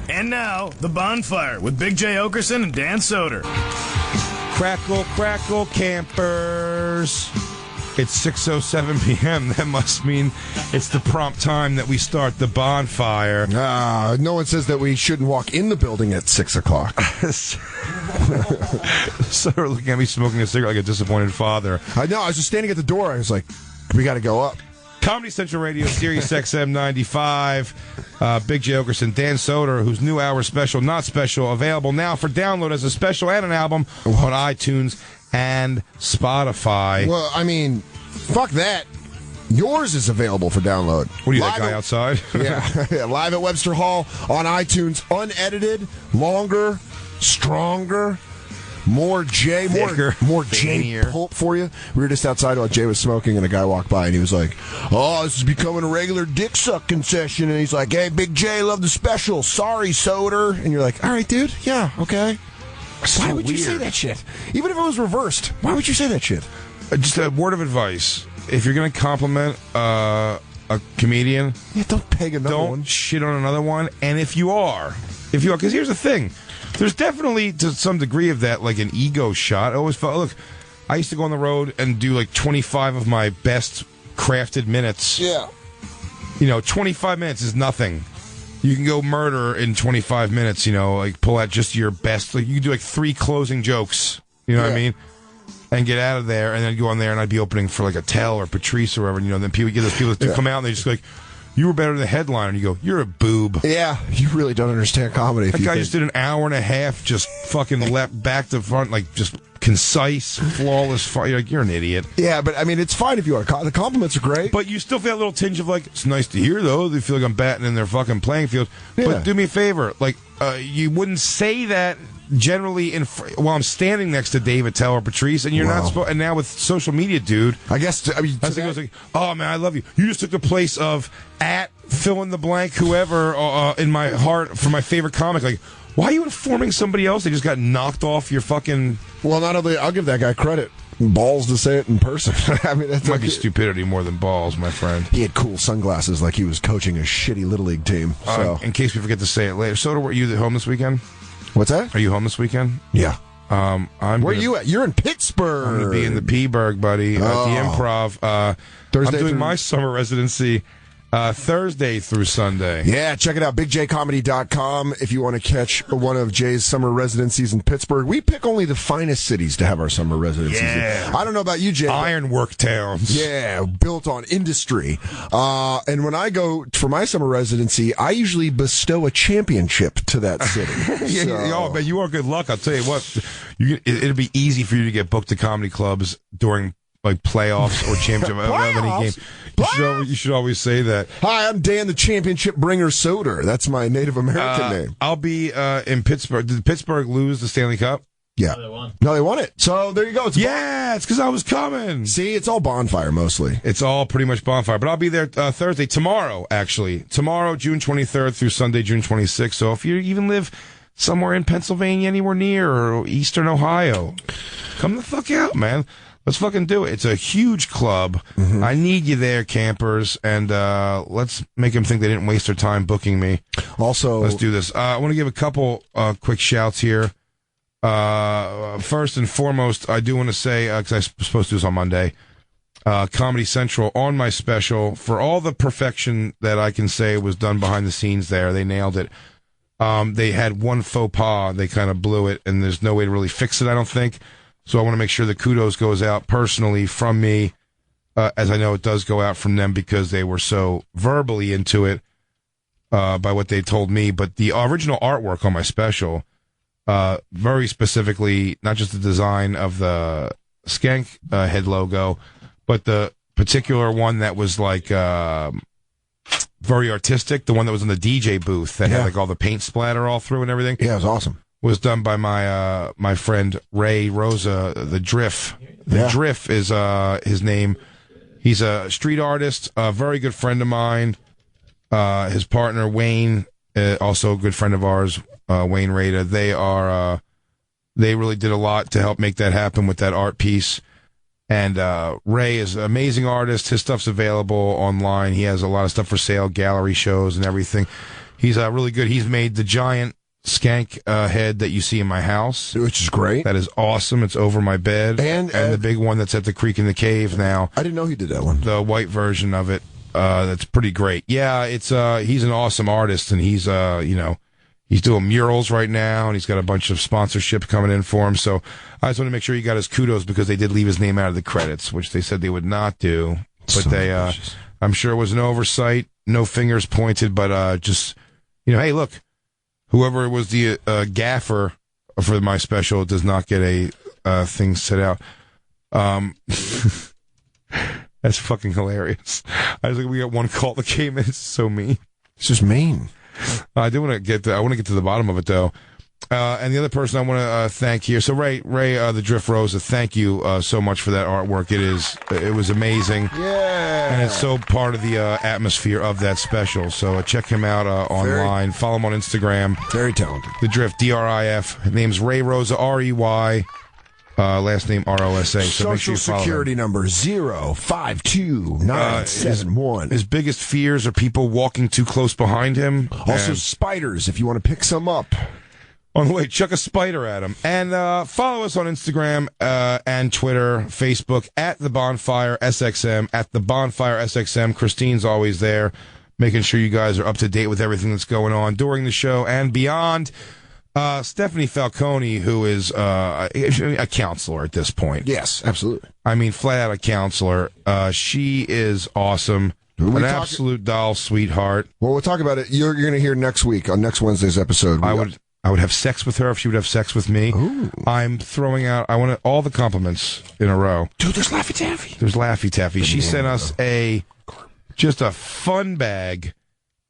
And now, The Bonfire with Big J. Oakerson and Dan Soder. Crackle, crackle, campers. It's 6:07 p.m. That must mean it's the prompt time that we start the bonfire. No one says that we shouldn't walk in the building at 6 o'clock. Soder looking at me smoking a cigarette like a disappointed father. I know. I was just standing at the door. I was like, we got to go up. Comedy Central Radio, Sirius XM 95. Big J. Oakerson, Dan Soder, whose new hour special, Not Special, available now for download as a special and an album on iTunes and Spotify. Well, I mean, fuck that. Yours is available for download. What are you, that guy outside? Yeah, live at Webster Hall on iTunes, unedited, longer, stronger. More Jay, more Jay pulp for you. We were just outside while Jay was smoking, and a guy walked by, and he was like, "Oh, this is becoming a regular dick sucking session." And he's like, "Hey, Big J, love the special. Sorry, Soder." And you're like, "All right, dude. Yeah, okay." Why would you say that shit? Even if it was reversed, why would you say that shit? Just a word of advice: if you're going to compliment a comedian, don't peg another one. Don't shit on another one. And if you are, because here's the thing. There's definitely, to some degree of that, like an ego shot. I always felt, look, I used to go on the road and do like 25 of my best crafted minutes. Yeah. 25 minutes is nothing. You can go murder in 25 minutes, like pull out just your best. Like you can do like 3 closing jokes, what I mean? And get out of there and then go on there and I'd be opening for like a Tell or Patrice or whatever. And, then people get those people that come out and they just like, you were better than the headliner. And you go, you're a boob. Yeah, you really don't understand comedy. That guy just did an hour and a half, just fucking left back to front, like just concise, flawless. You're like, you're an idiot. Yeah, but I mean, it's fine if you are. The compliments are great. But you still feel that little tinge of like, it's nice to hear though. They feel like I'm batting in their fucking playing field. Yeah. But do me a favor, like, you wouldn't say that generally while I'm standing next to David Tell or Patrice, and you're not supposed. And now with social media, dude, I guess I mean, it goes like, oh man, I love you. You just took the place of at fill in the blank whoever in my heart for my favorite comic. Like, why are you informing somebody else? They just got knocked off your fucking. Well, not only I'll give that guy credit. Balls to say it in person. I mean, that might be stupidity more than balls, my friend. He had cool sunglasses like he was coaching a shitty little league team. So, in case we forget to say it later, Soder, were you at home this weekend? What's that? Are you home this weekend? Yeah. Where are you at? You're in Pittsburgh. I'm going to be in the P-Burg, buddy, at the Improv. Thursday I'm doing my summer residency Thursday through Sunday. Yeah, check it out, bigjcomedy.com if you want to catch one of Jay's summer residencies in Pittsburgh. We pick only the finest cities to have our summer residencies in. I don't know about you, Jay. Ironwork towns. Yeah, built on industry. And when I go for my summer residency, I usually bestow a championship to that city. Man, you are good luck. I'll tell you what, it'll be easy for you to get booked to comedy clubs during like playoffs or championship of any game. You should always say that. Hi, I'm Dan, the championship bringer Soder. That's my Native American name. I'll be in Pittsburgh. Did Pittsburgh lose the Stanley Cup? Yeah. No, they won it. So there you go. It's because I was coming. See, it's all Bonfire mostly. It's all pretty much Bonfire. But I'll be there Thursday, tomorrow, actually. Tomorrow, June 23rd through Sunday, June 26th. So if you even live somewhere in Pennsylvania, anywhere near, or Eastern Ohio, come the fuck out, man. Let's fucking do it. It's a huge club. Mm-hmm. I need you there, campers, and let's make them think they didn't waste their time booking me. Also, let's do this. I want to give a couple quick shouts here. First and foremost, I do want to say, because I was supposed to do this on Monday, Comedy Central on my special, for all the perfection that I can say was done behind the scenes there. They nailed it. They had one faux pas. They kind of blew it, and there's no way to really fix it, I don't think. So I want to make sure the kudos goes out personally from me, as I know it does go out from them because they were so verbally into it by what they told me. But the original artwork on my special, very specifically, not just the design of the skank head logo, but the particular one that was like very artistic, the one that was in the DJ booth that had like all the paint splatter all through and everything. Yeah, it was awesome. Was done by my friend Ray Rosa, the Drift. The Drift is his name. He's a street artist, a very good friend of mine. His partner Wayne, also a good friend of ours, Wayne Rada. They really did a lot to help make that happen with that art piece. And Ray is an amazing artist. His stuff's available online. He has a lot of stuff for sale, gallery shows and everything. He's really good. He's made the giant skank head that you see in my house, which is great. That is awesome. It's over my bed, and the big one that's at the creek in the cave now. I didn't know he did that one. The white version of it. That's pretty great. Yeah, it's he's an awesome artist, and he's he's doing murals right now, and he's got a bunch of sponsorships coming in for him. So I just want to make sure you got his kudos, because they did leave his name out of the credits, which they said they would not do. But so I'm sure it was an oversight, no fingers pointed, but just, hey, look, whoever was the gaffer for my special does not get a thing set out. That's fucking hilarious. We got one call that came in. It's so mean. It's just mean. I want to get to the bottom of it, though. And the other person I want to thank here. So Ray, the Drift Rosa, thank you so much for that artwork. It was amazing. Yeah. And it's so part of the atmosphere of that special. So check him out online. Follow him on Instagram. Very talented. The Drift, DRIF. Name's Ray Rosa, REY. Last name ROSA. So make sure you follow Security him. number 052971. His biggest fears are people walking too close behind him. Also, spiders, if you want to pick some up. On the way, chuck a spider at him. And follow us on Instagram and Twitter, Facebook, at The Bonfire SXM, at The Bonfire SXM. Christine's always there, making sure you guys are up to date with everything that's going on during the show and beyond. Stephanie Falcone, who is a counselor at this point. Yes, absolutely. I mean, flat out a counselor. She is awesome. An absolute doll, sweetheart. Well, we'll talk about it. You're going to hear next week on next Wednesday's episode. I would have sex with her if she would have sex with me. Ooh. I'm throwing out. I want all the compliments in a row. Dude, there's Laffy Taffy. There's Laffy Taffy. She sent us just a fun bag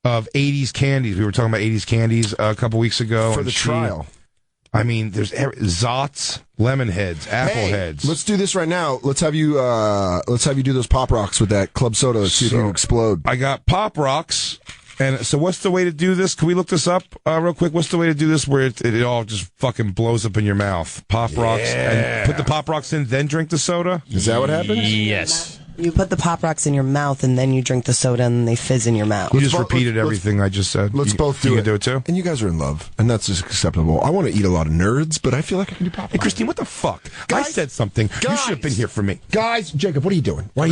of 80s candies. We were talking about 80s candies a couple weeks ago. For the trial. I mean, there's Zots, lemon heads, apple heads. Let's do this right now. Let's have you do those Pop Rocks with that club soda. Let's see if you can explode. I got Pop Rocks. And so what's the way to do this? Can we look this up real quick? What's the way to do this where it all just fucking blows up in your mouth? Pop Rocks. And put the Pop Rocks in, then drink the soda? Is that what happens? Yes. You put the Pop Rocks in your mouth, and then you drink the soda, and they fizz in your mouth. You just repeated everything I just said. Let's both do it. You can do it, too? And you guys are in love, and that's just acceptable. I want to eat a lot of nerds, but I feel like I can do Pop Rocks. Hey, Christine, what the fuck? Guys, I said something. You should have been here for me. Guys, Jacob, what are you doing? Why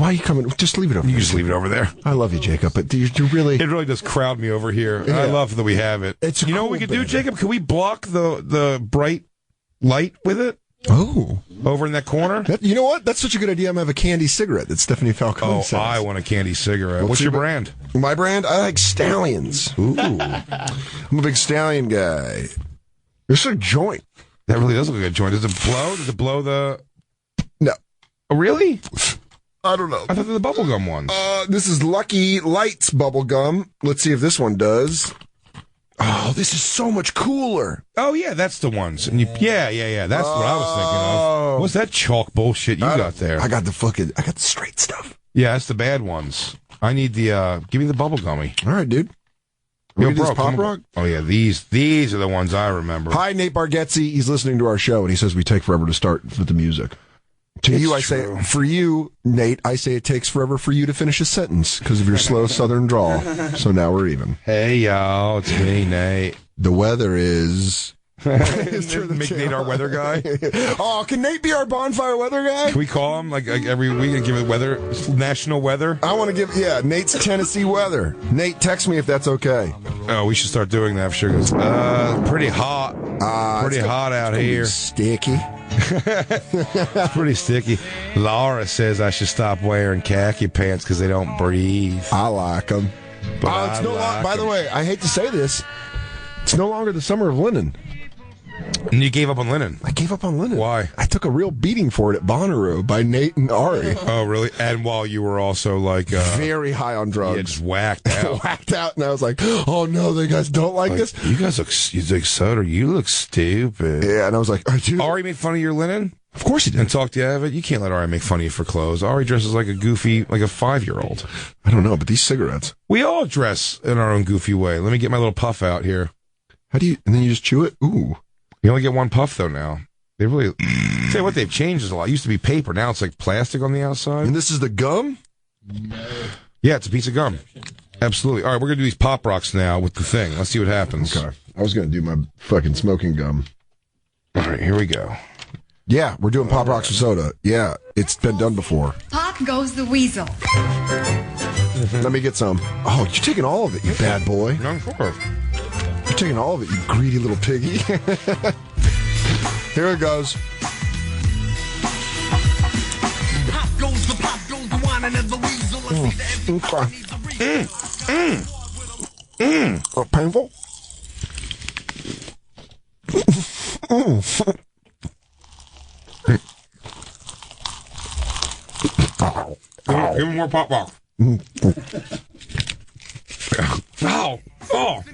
are you coming? Just leave it over there. You just leave it over there. I love you, Jacob, but you really... It really does crowd me over here. Yeah. I love that we have it. It's you know cool, what we could do, baby. Jacob? Can we block the bright light with it? Oh. Over in that corner? You know what? That's such a good idea. I'm going to have a candy cigarette that Stephanie Falcone says. I want a candy cigarette. What's your brand? My brand? I like Stallions. Ooh. I'm a big Stallion guy. It's a joint. That really does look like a joint. Does it blow? Does it blow the... No. Oh, really? I don't know. I thought they were the bubblegum ones. This is Lucky Lights bubblegum. Let's see if this one does. Oh, this is so much cooler. Oh, yeah, that's the ones. And yeah. That's what I was thinking of. What's that chalk bullshit you got there? I got the straight stuff. Yeah, that's the bad ones. I need the, give me the bubble gummy. All right, dude. Yo, bro, Pop Rock? Oh, yeah, these are the ones I remember. Hi, Nate Bargatze. He's listening to our show, and he says we take forever to start with the music. To you, I say, for you, Nate, I say it takes forever for you to finish a sentence because of your slow southern drawl. So now we're even. Hey, y'all, it's me, Nate. The weather is... Make Nate our weather guy. Oh, can Nate be our bonfire weather guy? Can we call him like every week and give it weather, national weather? I want to give, Nate's Tennessee weather. Nate, text me if that's okay. Oh, we should start doing that for sure. Pretty hot. Pretty hot out here. Sticky. It's pretty sticky. Laura says I should stop wearing khaki pants because they don't breathe. I like them. But by the way, I hate to say this, it's no longer the summer of linen. And you gave up on linen. I gave up on linen. Why? I took a real beating for it at Bonnaroo by Nate and Ari. Oh, really? And while you were also like... very high on drugs. Yeah, just whacked out. Whacked out, and I was like, oh no, they guys don't like this? You guys look... You like Soder, you look stupid. Yeah, and I was like, Ari made fun of your linen? Of course he did. And talked you out of it? You can't let Ari make fun of you for clothes. Ari dresses like a goofy, like a 5-year-old. I don't know, but these cigarettes. We all dress in our own goofy way. Let me get my little puff out here. How do you... And then you just chew it? Ooh. You only get one puff, though, now. They really... Tell you what, they've changed a lot. It used to be paper. Now it's like plastic on the outside. And this is the gum? Yeah, it's a piece of gum. Absolutely. All right, we're going to do these Pop Rocks now with the thing. Let's see what happens. Okay. I was going to do my fucking smoking gum. All right, here we go. Yeah, we're doing Pop Rocks with soda. Yeah, it's been done before. Pop goes the weasel. Let me get some. Oh, you're taking all of it, you bad boy. No, sure. You're taking all of it, you greedy little piggy. Here it goes. Pop goes the wine and the weasel. Oh, painful? Give me more Pop Rock. Ow. Oh.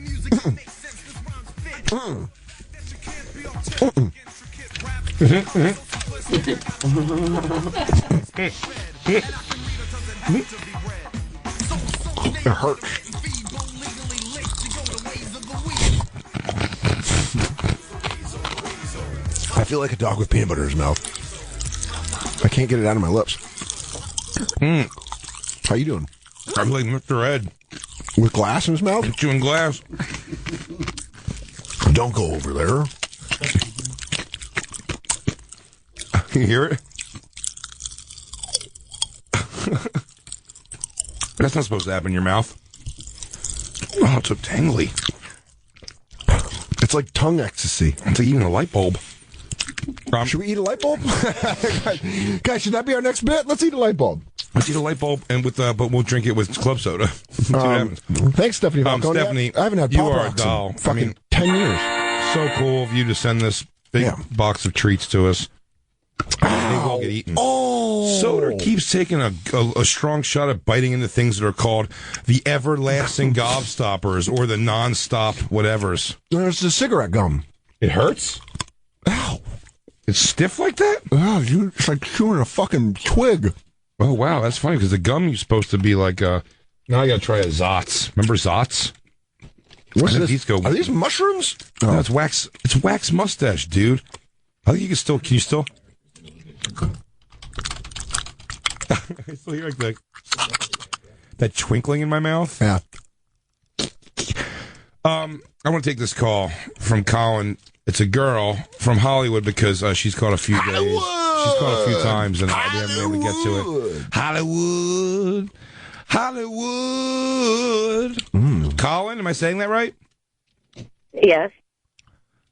It hurts. I feel like a dog with peanut butter in his mouth. I can't get it out of my lips. How you doing? I'm like Mr. Ed. With glass in his mouth? Chewing glass. Don't go over there. You hear it? That's not supposed to happen in your mouth. Oh, it's so tangly. It's like tongue ecstasy. It's like eating a light bulb. Should we eat a light bulb? Guys, should that be our next bit? Let's eat a light bulb. Let's eat a light bulb, and but we'll drink it with club soda. See what happens. Thanks, Stephanie Falcone. Stephanie, I haven't had you Pop are a Rocks doll. in fucking 10 years. So cool of you to send this big box of treats to us. They will get eaten. Oh! Soder keeps taking a strong shot at biting into things that are called the everlasting gobstoppers or the non-stop whatevers. There's the cigarette gum. It hurts? Ow. It's stiff like that? Oh, it's like chewing a fucking twig. Oh, wow, that's funny, because the gum is supposed to be like now I gotta try a Zotz. Remember Zotz? What's I think this? these go... Are these mushrooms? No, it's wax. It's wax mustache, dude. I think you can still... Can you still... I still hear like that twinkling in my mouth. Yeah. I want to take this call from Colin. It's a girl from Hollywood because she's called a few days. She's called a few times and we haven't been able to get to it. Hollywood. Colin, am I saying that right? Yes.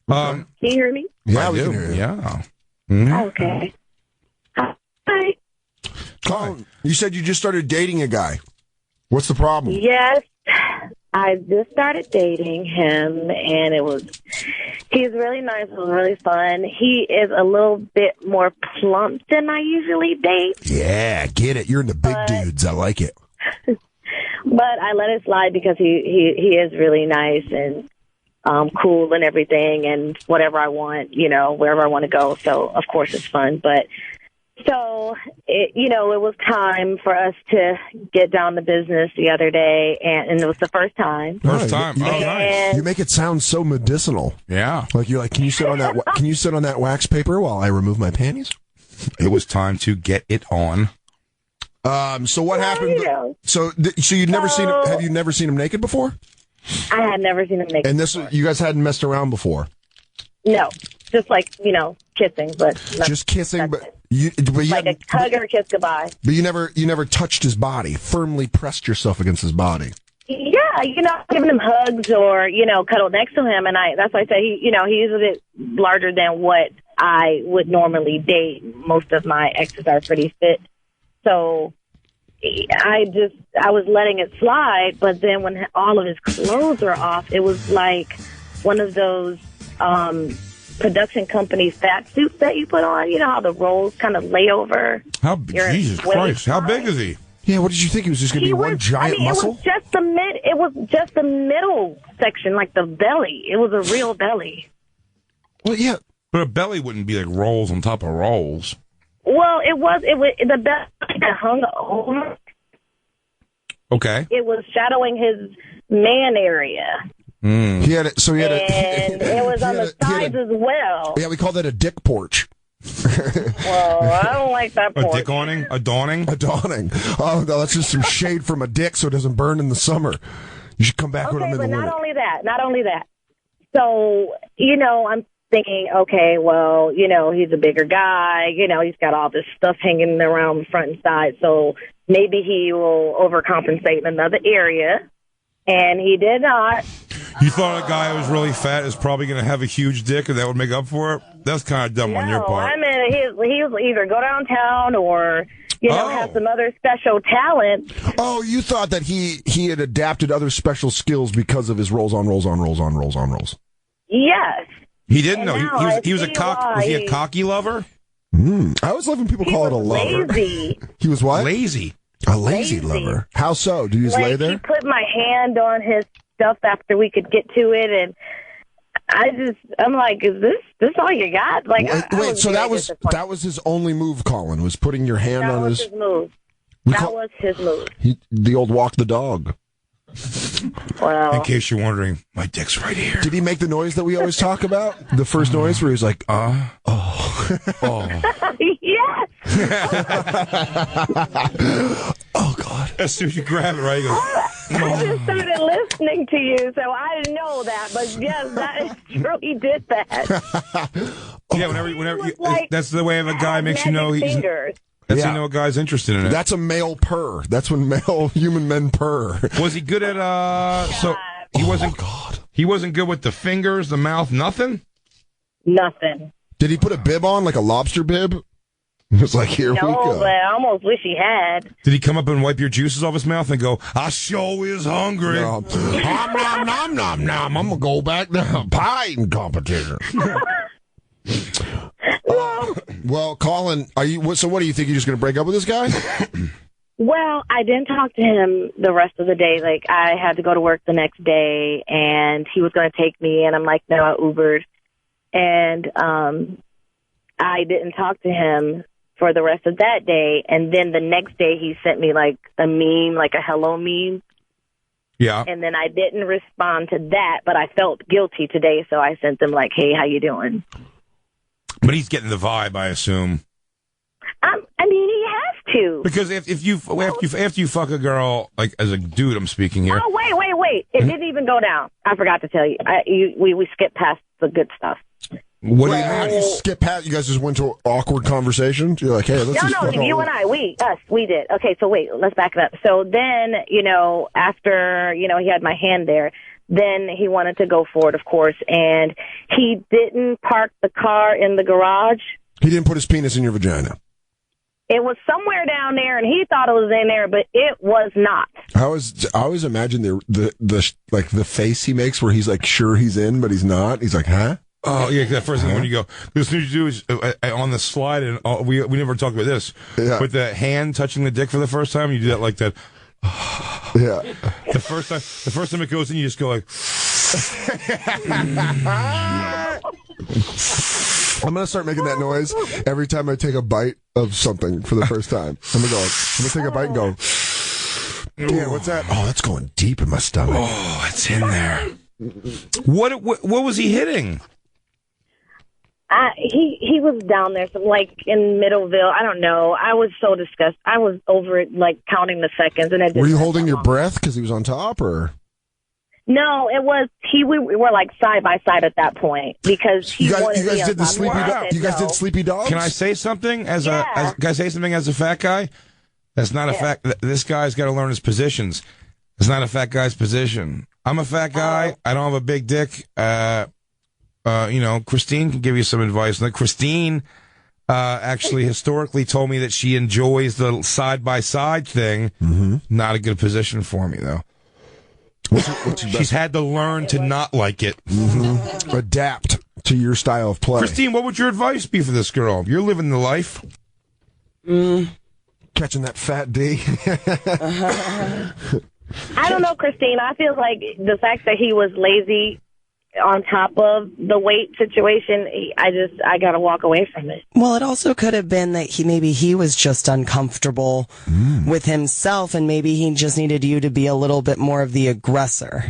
Can you hear me? Yeah, we can hear you. Yeah. Okay. Hi. Colin, you said you just started dating a guy. What's the problem? Yes. I just started dating him, and he's really nice. It was really fun. He is a little bit more plump than I usually date. Yeah, get it. You're into big dudes. I like it. But I let it slide because he is really nice and cool and everything, and whatever I want, wherever I want to go. So, of course, it's fun. But so, it was time for us to get down to business the other day, and it was the first time. First time. Oh, nice. You make it sound so medicinal. Yeah. Like you're like, can you sit on that? Can you sit on that wax paper while I remove my panties? It was time to get it on. So what happened? So you've never seen him? Have you never seen him naked before? I had never seen him naked. And before. you guys hadn't messed around before? No, just like kissing, but just kissing, but like a hug or a kiss goodbye. But you never touched his body, firmly pressed yourself against his body. Yeah, giving him hugs or cuddle next to him, and that's why I say he's a bit larger than what I would normally date. Most of my exes are pretty fit, so I was letting it slide. But then when all of his clothes were off, it was like one of those production company fat suits that you put on. You know how the rolls kind of lay over. Jesus Christ! How big is he? Yeah, what did you think? He was just going to be one giant muscle? It was just the middle section, like the belly. It was a real belly. Well, yeah. But a belly wouldn't be like rolls on top of rolls. Well, it was the belly that hung over. Okay. It was shadowing his man area. He had it. So he had and it was on the sides as well. Yeah, we call that a dick porch. Well, I don't like that A porch. dick awning? A dawning? A dawning. Oh, no, that's just some shade from a dick so it doesn't burn in the summer. You should come back when I'm in the but winter. not only that. So, I'm thinking, okay, well, he's a bigger guy. He's got all this stuff hanging around the front and side. So maybe he will overcompensate in another area. And he did not. You thought a guy who was really fat is probably going to have a huge dick and that would make up for it? That's kind of dumb on your part. I mean, he'll either go downtown or, have some other special talent. Oh, you thought that he had adapted other special skills because of his rolls on rolls on rolls on rolls on rolls. Yes. He didn't know. Now He was a cock. Was he a cocky lover? I always love when people call it a lover. Lazy. He was what? Lazy. A lazy lover. How so? Do you just lay there? He put my hand on his stuff after we could get to it, and I'm like, is this all you got? Like, wait, so that was his only move, Colin, was putting your hand on his move. That was his move. The old walk the dog. Well, in case you're wondering, my dick's right here. Did he make the noise that we always talk about? The first noise where he's like, oh. Yes. Oh, God. As soon as you grab it, right, you go, I just started listening to you, so I didn't know that. But yes, that is true. He did that. yeah, whenever you, that's the way of a guy makes you know he's. Fingers. That's how you know a guy's interested in it. That's a male purr. That's when male human men purr. Was he good at so he wasn't he wasn't good with the fingers, the mouth, nothing? Nothing. Did he put a bib on, like a lobster bib? It was like, here we go. No, but I almost wish he had. Did he come up and wipe your juices off his mouth and go, I sure is hungry? No. Nom, nom, nom, nom. I'm going to go back to pie eating competition. Well, Colin, so what do you think? You're just going to break up with this guy? Well, I didn't talk to him the rest of the day. Like, I had to go to work the next day, and he was going to take me, and I'm like, no, I Ubered. And I didn't talk to him for the rest of that day, and then the next day he sent me, like, a meme, like a hello meme. Yeah. And then I didn't respond to that, but I felt guilty today, so I sent them, like, hey, how you doing? But he's getting the vibe, I assume. I mean, he has to. Because after you fuck a girl, like as a dude, I'm speaking here. Oh, wait! It didn't even go down. I forgot to tell you. We skipped past the good stuff. What how do you skip past? You guys just went to awkward conversations. You're like, hey, let's just fuck you and I, we did. Okay, so wait, let's back it up. So then, after he had my hand there. Then he wanted to go for it, of course, and he didn't park the car in the garage. He didn't put his penis in your vagina. It was somewhere down there, and he thought it was in there, but it was not. I always imagine the face he makes where he's like sure he's in, but he's not. He's like, huh? Oh yeah, that first thing when you go, as soon as you do is on the slide, and we never talked about this, with the hand touching the dick for the first time, you do that like that. Yeah. The first time it goes in, you just go like. I'm gonna start making that noise every time I take a bite of something for the first time. I'm gonna take a bite and go. Yeah, what's that? Oh, that's going deep in my stomach. Oh, it's in there. What was he hitting? He was down there, like in Middleville. I don't know. I was so disgusted. I was over it, like counting the seconds. And were you holding your breath because he was on top, or? No, it was we were like side by side at that point because he you guys wanted did the sleepy dog. You guys did sleepy dogs. Can I say something as a fat guy? That's not a fact. This guy's got to learn his positions. It's not a fat guy's position. I'm a fat guy. I don't have a big dick. Christine can give you some advice. Now, Christine actually historically told me that she enjoys the side-by-side thing. Mm-hmm. Not a good position for me, though. She's had to learn to not like it. Mm-hmm. Adapt to your style of play. Christine, what would your advice be for this girl? You're living the life. Catching that fat D. I don't know, Christine. I feel like the fact that he was lazy on top of the weight situation, I got to walk away from it. Well, it also could have been that he was just uncomfortable with himself, and maybe he just needed you to be a little bit more of the aggressor.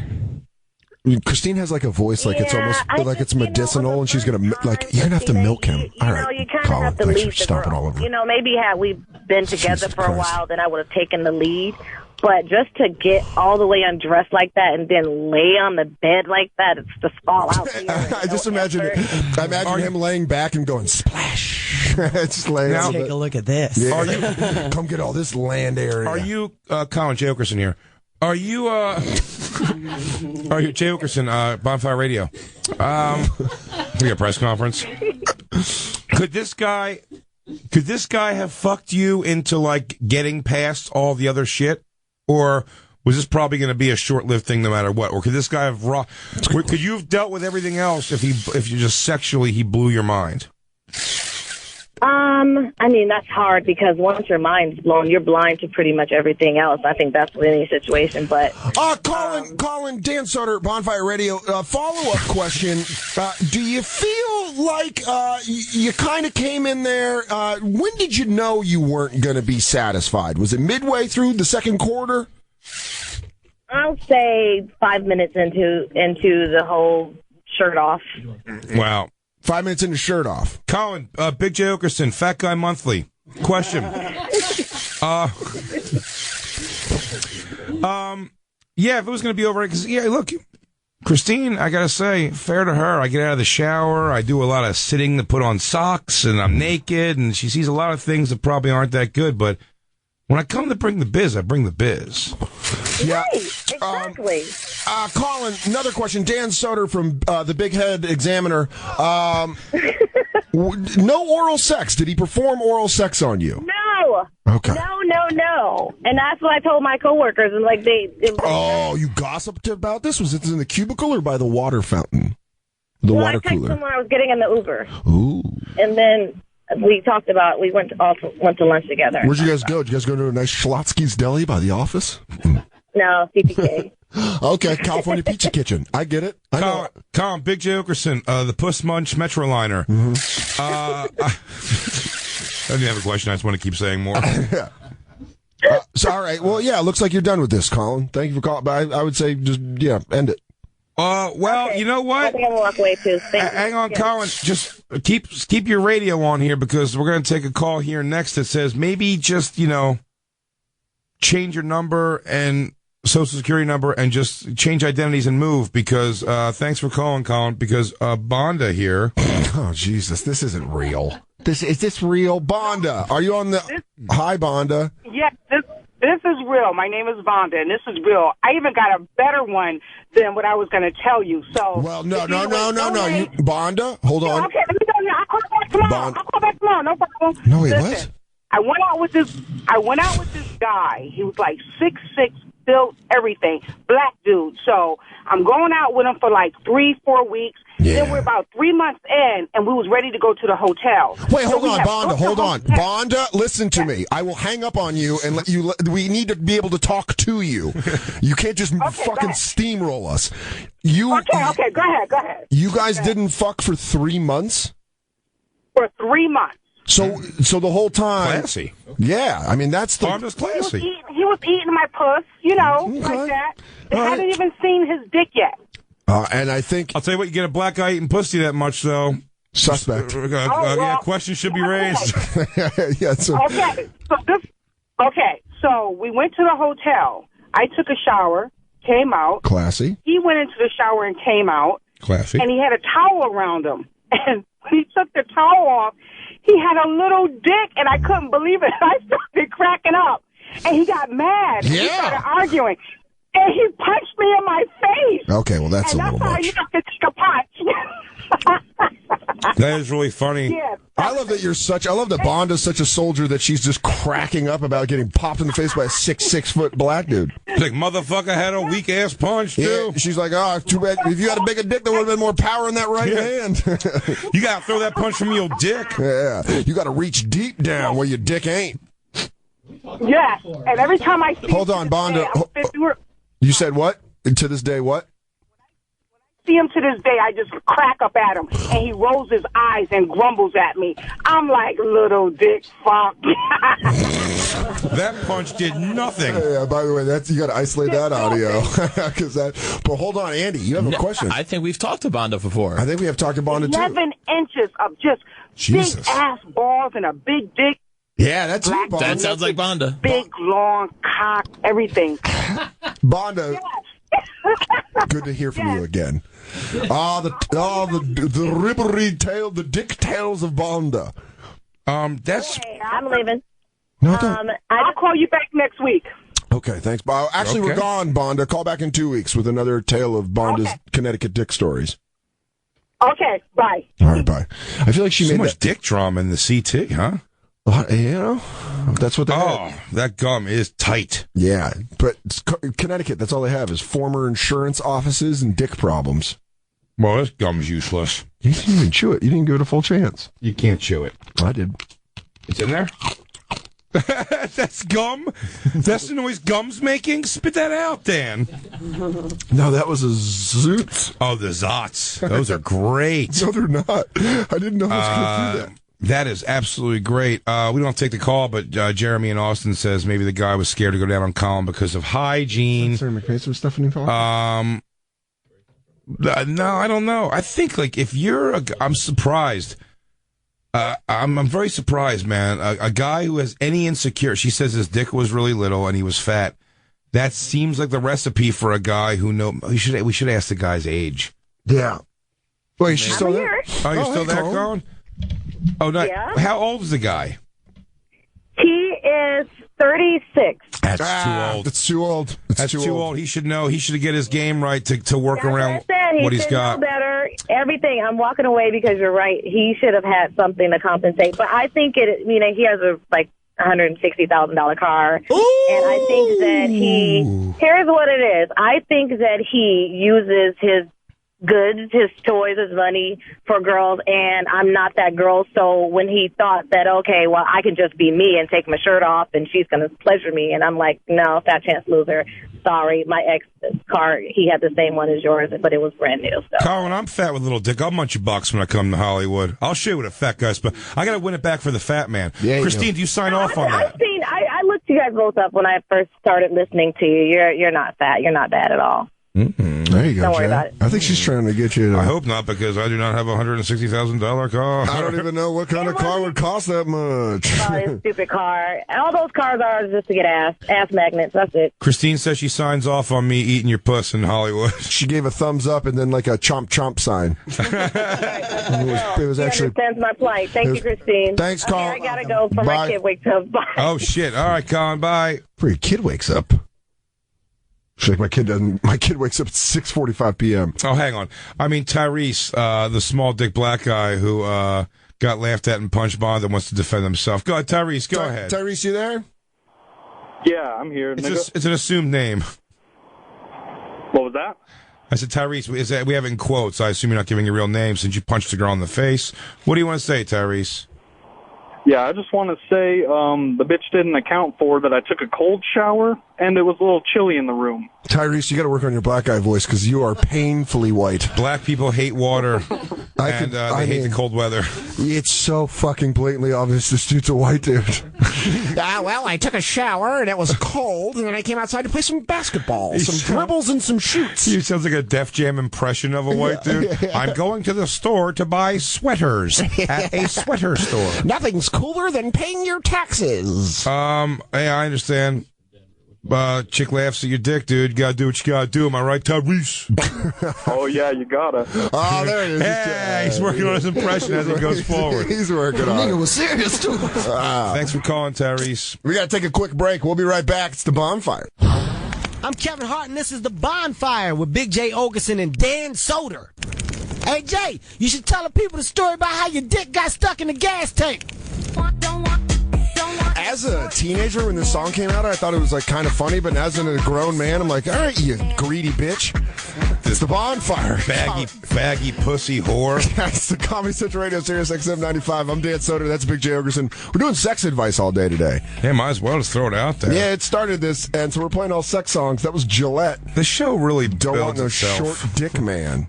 Christine has like a voice like it's almost like it's medicinal, and she's gonna like you're gonna have to milk him. All right, you kind of Colin, have to thanks lead for the stomping girl. all over. Maybe had we been together Jesus for a Christ. while, then I would have taken the lead. But just to get all the way undressed like that and then lay on the bed like that, it's just fall out. I just imagine it. I imagine him laying back and going splash. Just laying. Let's take a look at this. Yeah. Come get all this land area. Are you Colin J. Oakerson here? Are you are you Jay Oakerson, Bonfire Radio? We got a press conference. Could this guy have fucked you into like getting past all the other shit? Or was this probably going to be a short-lived thing no matter what? Or could this guy have could you have dealt with everything else if you just sexually he blew your mind? I mean, that's hard because once your mind's blown, you're blind to pretty much everything else. I think that's with any situation, but... Colin, Dan Soder, Bonfire Radio, follow-up question. Do you feel like you kind of came in there... when did you know you weren't going to be satisfied? Was it midway through the second quarter? I'll say 5 minutes into the whole shirt off. Wow. 5 minutes into shirt off. Colin, Big J. Oakerson, Fat Guy Monthly. Question. Yeah, if it was going to be over, because, yeah, look, Christine, I got to say, fair to her, I get out of the shower, I do a lot of sitting to put on socks, and I'm naked, and she sees a lot of things that probably aren't that good, but when I come to bring the biz, I bring the biz. Yeah. Right, exactly. Colin, another question. Dan Soder from the Big Head Examiner. No oral sex. Did he perform oral sex on you? No. Okay. No. And that's what I told my coworkers. And like you gossiped about this? Was it in the cubicle or by the water fountain? The water I texted cooler. him when I was getting in the Uber. Ooh. And then we talked about we went to lunch together. Where'd you guys go? Did you guys go to a nice Schlotsky's Deli by the office? No, CPK. Okay, California Pizza Kitchen. I get it. I know. Colin, Big J. Oakerson, the Puss Munch Metroliner. Mm-hmm. I didn't have a question. I just want to keep saying more. Yeah. So, all right. Well, yeah, it looks like you're done with this, Colin. Thank you for calling. But I would say just, end it. Well, Okay. you know what? I think I'm going to walk away, too. Hang on, Colin. Just keep your radio on here because we're going to take a call here next that says maybe just, change your number and social security number and just change identities and move because thanks for calling, Colin, because Bonda here. Oh, Jesus. This isn't real. Is this real? Bonda, are you on the... Hi, Bonda. Yes, this is real. My name is Vonda, and this is real. I even got a better one than what I was going to tell you. So, well, no. Bonda, hold on. Okay, let me tell you. I'll call back tomorrow. I'll call back tomorrow. No problem. No, wait, Listen, what? I went out with this guy. He was like 6'6", built, everything, black dude. So I'm going out with him for like 3-4 weeks. Yeah. Then we're about 3 months in, and we was ready to go to the hotel. Wait, So hold we on, have Bonda, booked the hold on. hotel. Bonda, listen to me. I will hang up on you and let you. We need to be able to talk to you. You can't just fucking steamroll us. Okay, go ahead. You guys didn't fuck for 3 months? For 3 months. So the whole time. Classy. Yeah, I mean, that's the. Bonda's classy. He was eating my puss, like that. I hadn't even seen his dick yet. And I think. I'll tell you what, you get a black guy eating pussy that much, though. Suspect. Yeah, questions should be raised. Yeah, so we went to the hotel. I took a shower, came out. Classy. He went into the shower and came out. Classy. And he had a towel around him. And when he took the towel off, he had a little dick, and I couldn't believe it. I started cracking up. And he got mad. Yeah. He started arguing. And he punched me in my face. Okay, well, that's and a little that's how much. you have to take a punch. That is really funny. Yeah. I love that Bonda's such a soldier that she's just cracking up about getting popped in the face by a 6 foot black dude. It's like, motherfucker had a weak ass punch, too. Yeah, she's like, too bad. If you had a bigger dick, there would have been more power in that right hand. You got to throw that punch from your dick. Yeah, you got to reach deep down where your dick ain't. Yes, and every time I see Hold on, Bonda. You said what? To this day, what? See him to this day, I just crack up at him, and he rolls his eyes and grumbles at me. I'm like, little dick fuck. That punch did nothing. Yeah, by the way, you got to isolate that audio. But hold on, Andy, you have a question. I think we've talked to Bonda before. I think we have talked to Bonda, too. 11 inches of just big-ass balls and a big dick. Yeah, that's Black Bonda. That sounds like Bonda. Big, long cock, everything. Bonda, Yes. good to hear from you again. The ribbery tail, the dick tails of Bonda. That's I'm leaving. No, don't. I'll call you back next week. Okay, thanks. Actually, we're gone, Bonda. Call back in 2 weeks with another tale of Bonda's Connecticut dick stories. Okay, bye. All right, bye. I feel like she so made much that. dick drama in the CT, huh? You know, that's what they Oh, have. that gum is tight. Yeah, but Connecticut, that's all they have is former insurance offices and dick problems. Well, this gum's useless. You didn't even chew it. You didn't give it a full chance. You can't chew it. I did. It's in there? That's gum? That's the noise gum's making? Spit that out, Dan. No, that was a zoot. Oh, the Zots. Those are great. No, they're not. I didn't know this could do that. That is absolutely great. We don't take the call, but Jeremy in Austin says maybe the guy was scared to go down on Colin because of hygiene. Sarah McMason with Stephanie Paul? No, I don't know. I think like if you're I'm surprised. I'm very surprised, man. A guy who has any insecurity. She says his dick was really little and he was fat. That seems like the recipe for a guy who we should ask the guy's age. Yeah. Wait, she's still there? Oh, you're still there, Colin? Oh, no. Yeah. How old is the guy? He is 36. That's too old. It's too old. That's too old. He should know. He should get his game right to work That's around what I said. what He he's should got. know better. Everything. I'm walking away because you're right. He should have had something to compensate. But I think he has a $160,000 car. Ooh. And I think that here's what it is. I think that he uses his goods, his toys, his money for girls, and I'm not that girl. So when he thought that, okay, well, I can just be me and take my shirt off and she's going to pleasure me, and I'm like, no, fat chance loser. Sorry, my ex's car, he had the same one as yours, but it was brand new. So. Colin, I'm fat with a little dick. I'll munch $1 when I come to Hollywood. I'll show you what a fat guy's, but I got to win it back for the fat man. Yeah, Christine, do you sign off on that? I looked you guys both up when I first started listening to you. You're not fat. You're not bad at all. Mm-hmm. There you go. Don't worry Jay. about it. I think she's trying to get you to. I hope not, because I do not have a $160,000 car. I don't even know what kind of car would cost that much. This stupid car. All those cars are just to get ass magnets. That's it. Christine says she signs off on me eating your puss in Hollywood. She gave a thumbs up and then like a chomp chomp sign. it was actually. Understands my plight. Thank you, Christine. Thanks, okay, Colin. I gotta go before Bye. my kid wakes up. Bye. Oh shit! All right, Colin. Bye. Before your kid wakes up. She's like, my kid doesn't. My kid wakes up at 6:45 p.m. Oh, hang on. I mean Tyrese, the small dick black guy who got laughed at and punched Bond and wants to defend himself. Go ahead, Tyrese. Go ahead. Tyrese, you there? Yeah, I'm here. It's an assumed name. What was that? I said Tyrese. We have it in quotes. I assume you're not giving your real name since you punched the girl in the face. What do you want to say, Tyrese? Yeah, I just want to say the bitch didn't account for that I took a cold shower, and it was a little chilly in the room. Tyrese, you got to work on your black guy voice because you are painfully white. Black people hate water, and they hate the cold weather. It's so fucking blatantly obvious this dude's a white dude. Well, I took a shower, and it was cold, and then I came outside to play some basketball, some dribbles and some shoots. He sounds like a Def Jam impression of a white dude. Yeah. I'm going to the store to buy sweaters at a sweater store. Nothing's cooler than paying your taxes. Hey, I understand. Chick laughs at your dick, dude. You gotta do what you gotta do. Am I right, Tyrese? Oh, yeah, you gotta. Oh, there it is. Hey, he's working on his impression as he goes forward. He's working on it. Nigga was serious, too. Thanks for calling, Tyrese. We gotta take a quick break. We'll be right back. It's the Bonfire. I'm Kevin Hart, and this is The Bonfire with Big J. Oakerson and Dan Soder. Hey, Jay, you should tell the people the story about how your dick got stuck in the gas tank. As a teenager, when this song came out, I thought it was like kind of funny, but as a grown man, I'm like, all right, you greedy bitch. It's the Bonfire. Baggy pussy whore. That's the Comedy Central Radio, Sirius XM 95. I'm Dan Soder. That's Big J. Oakerson. We're doing sex advice all day today. Hey, might as well just throw it out there. Yeah, it started this, and so we're playing all sex songs. That was Gillette. The show really Don't want builds no itself. short dick man.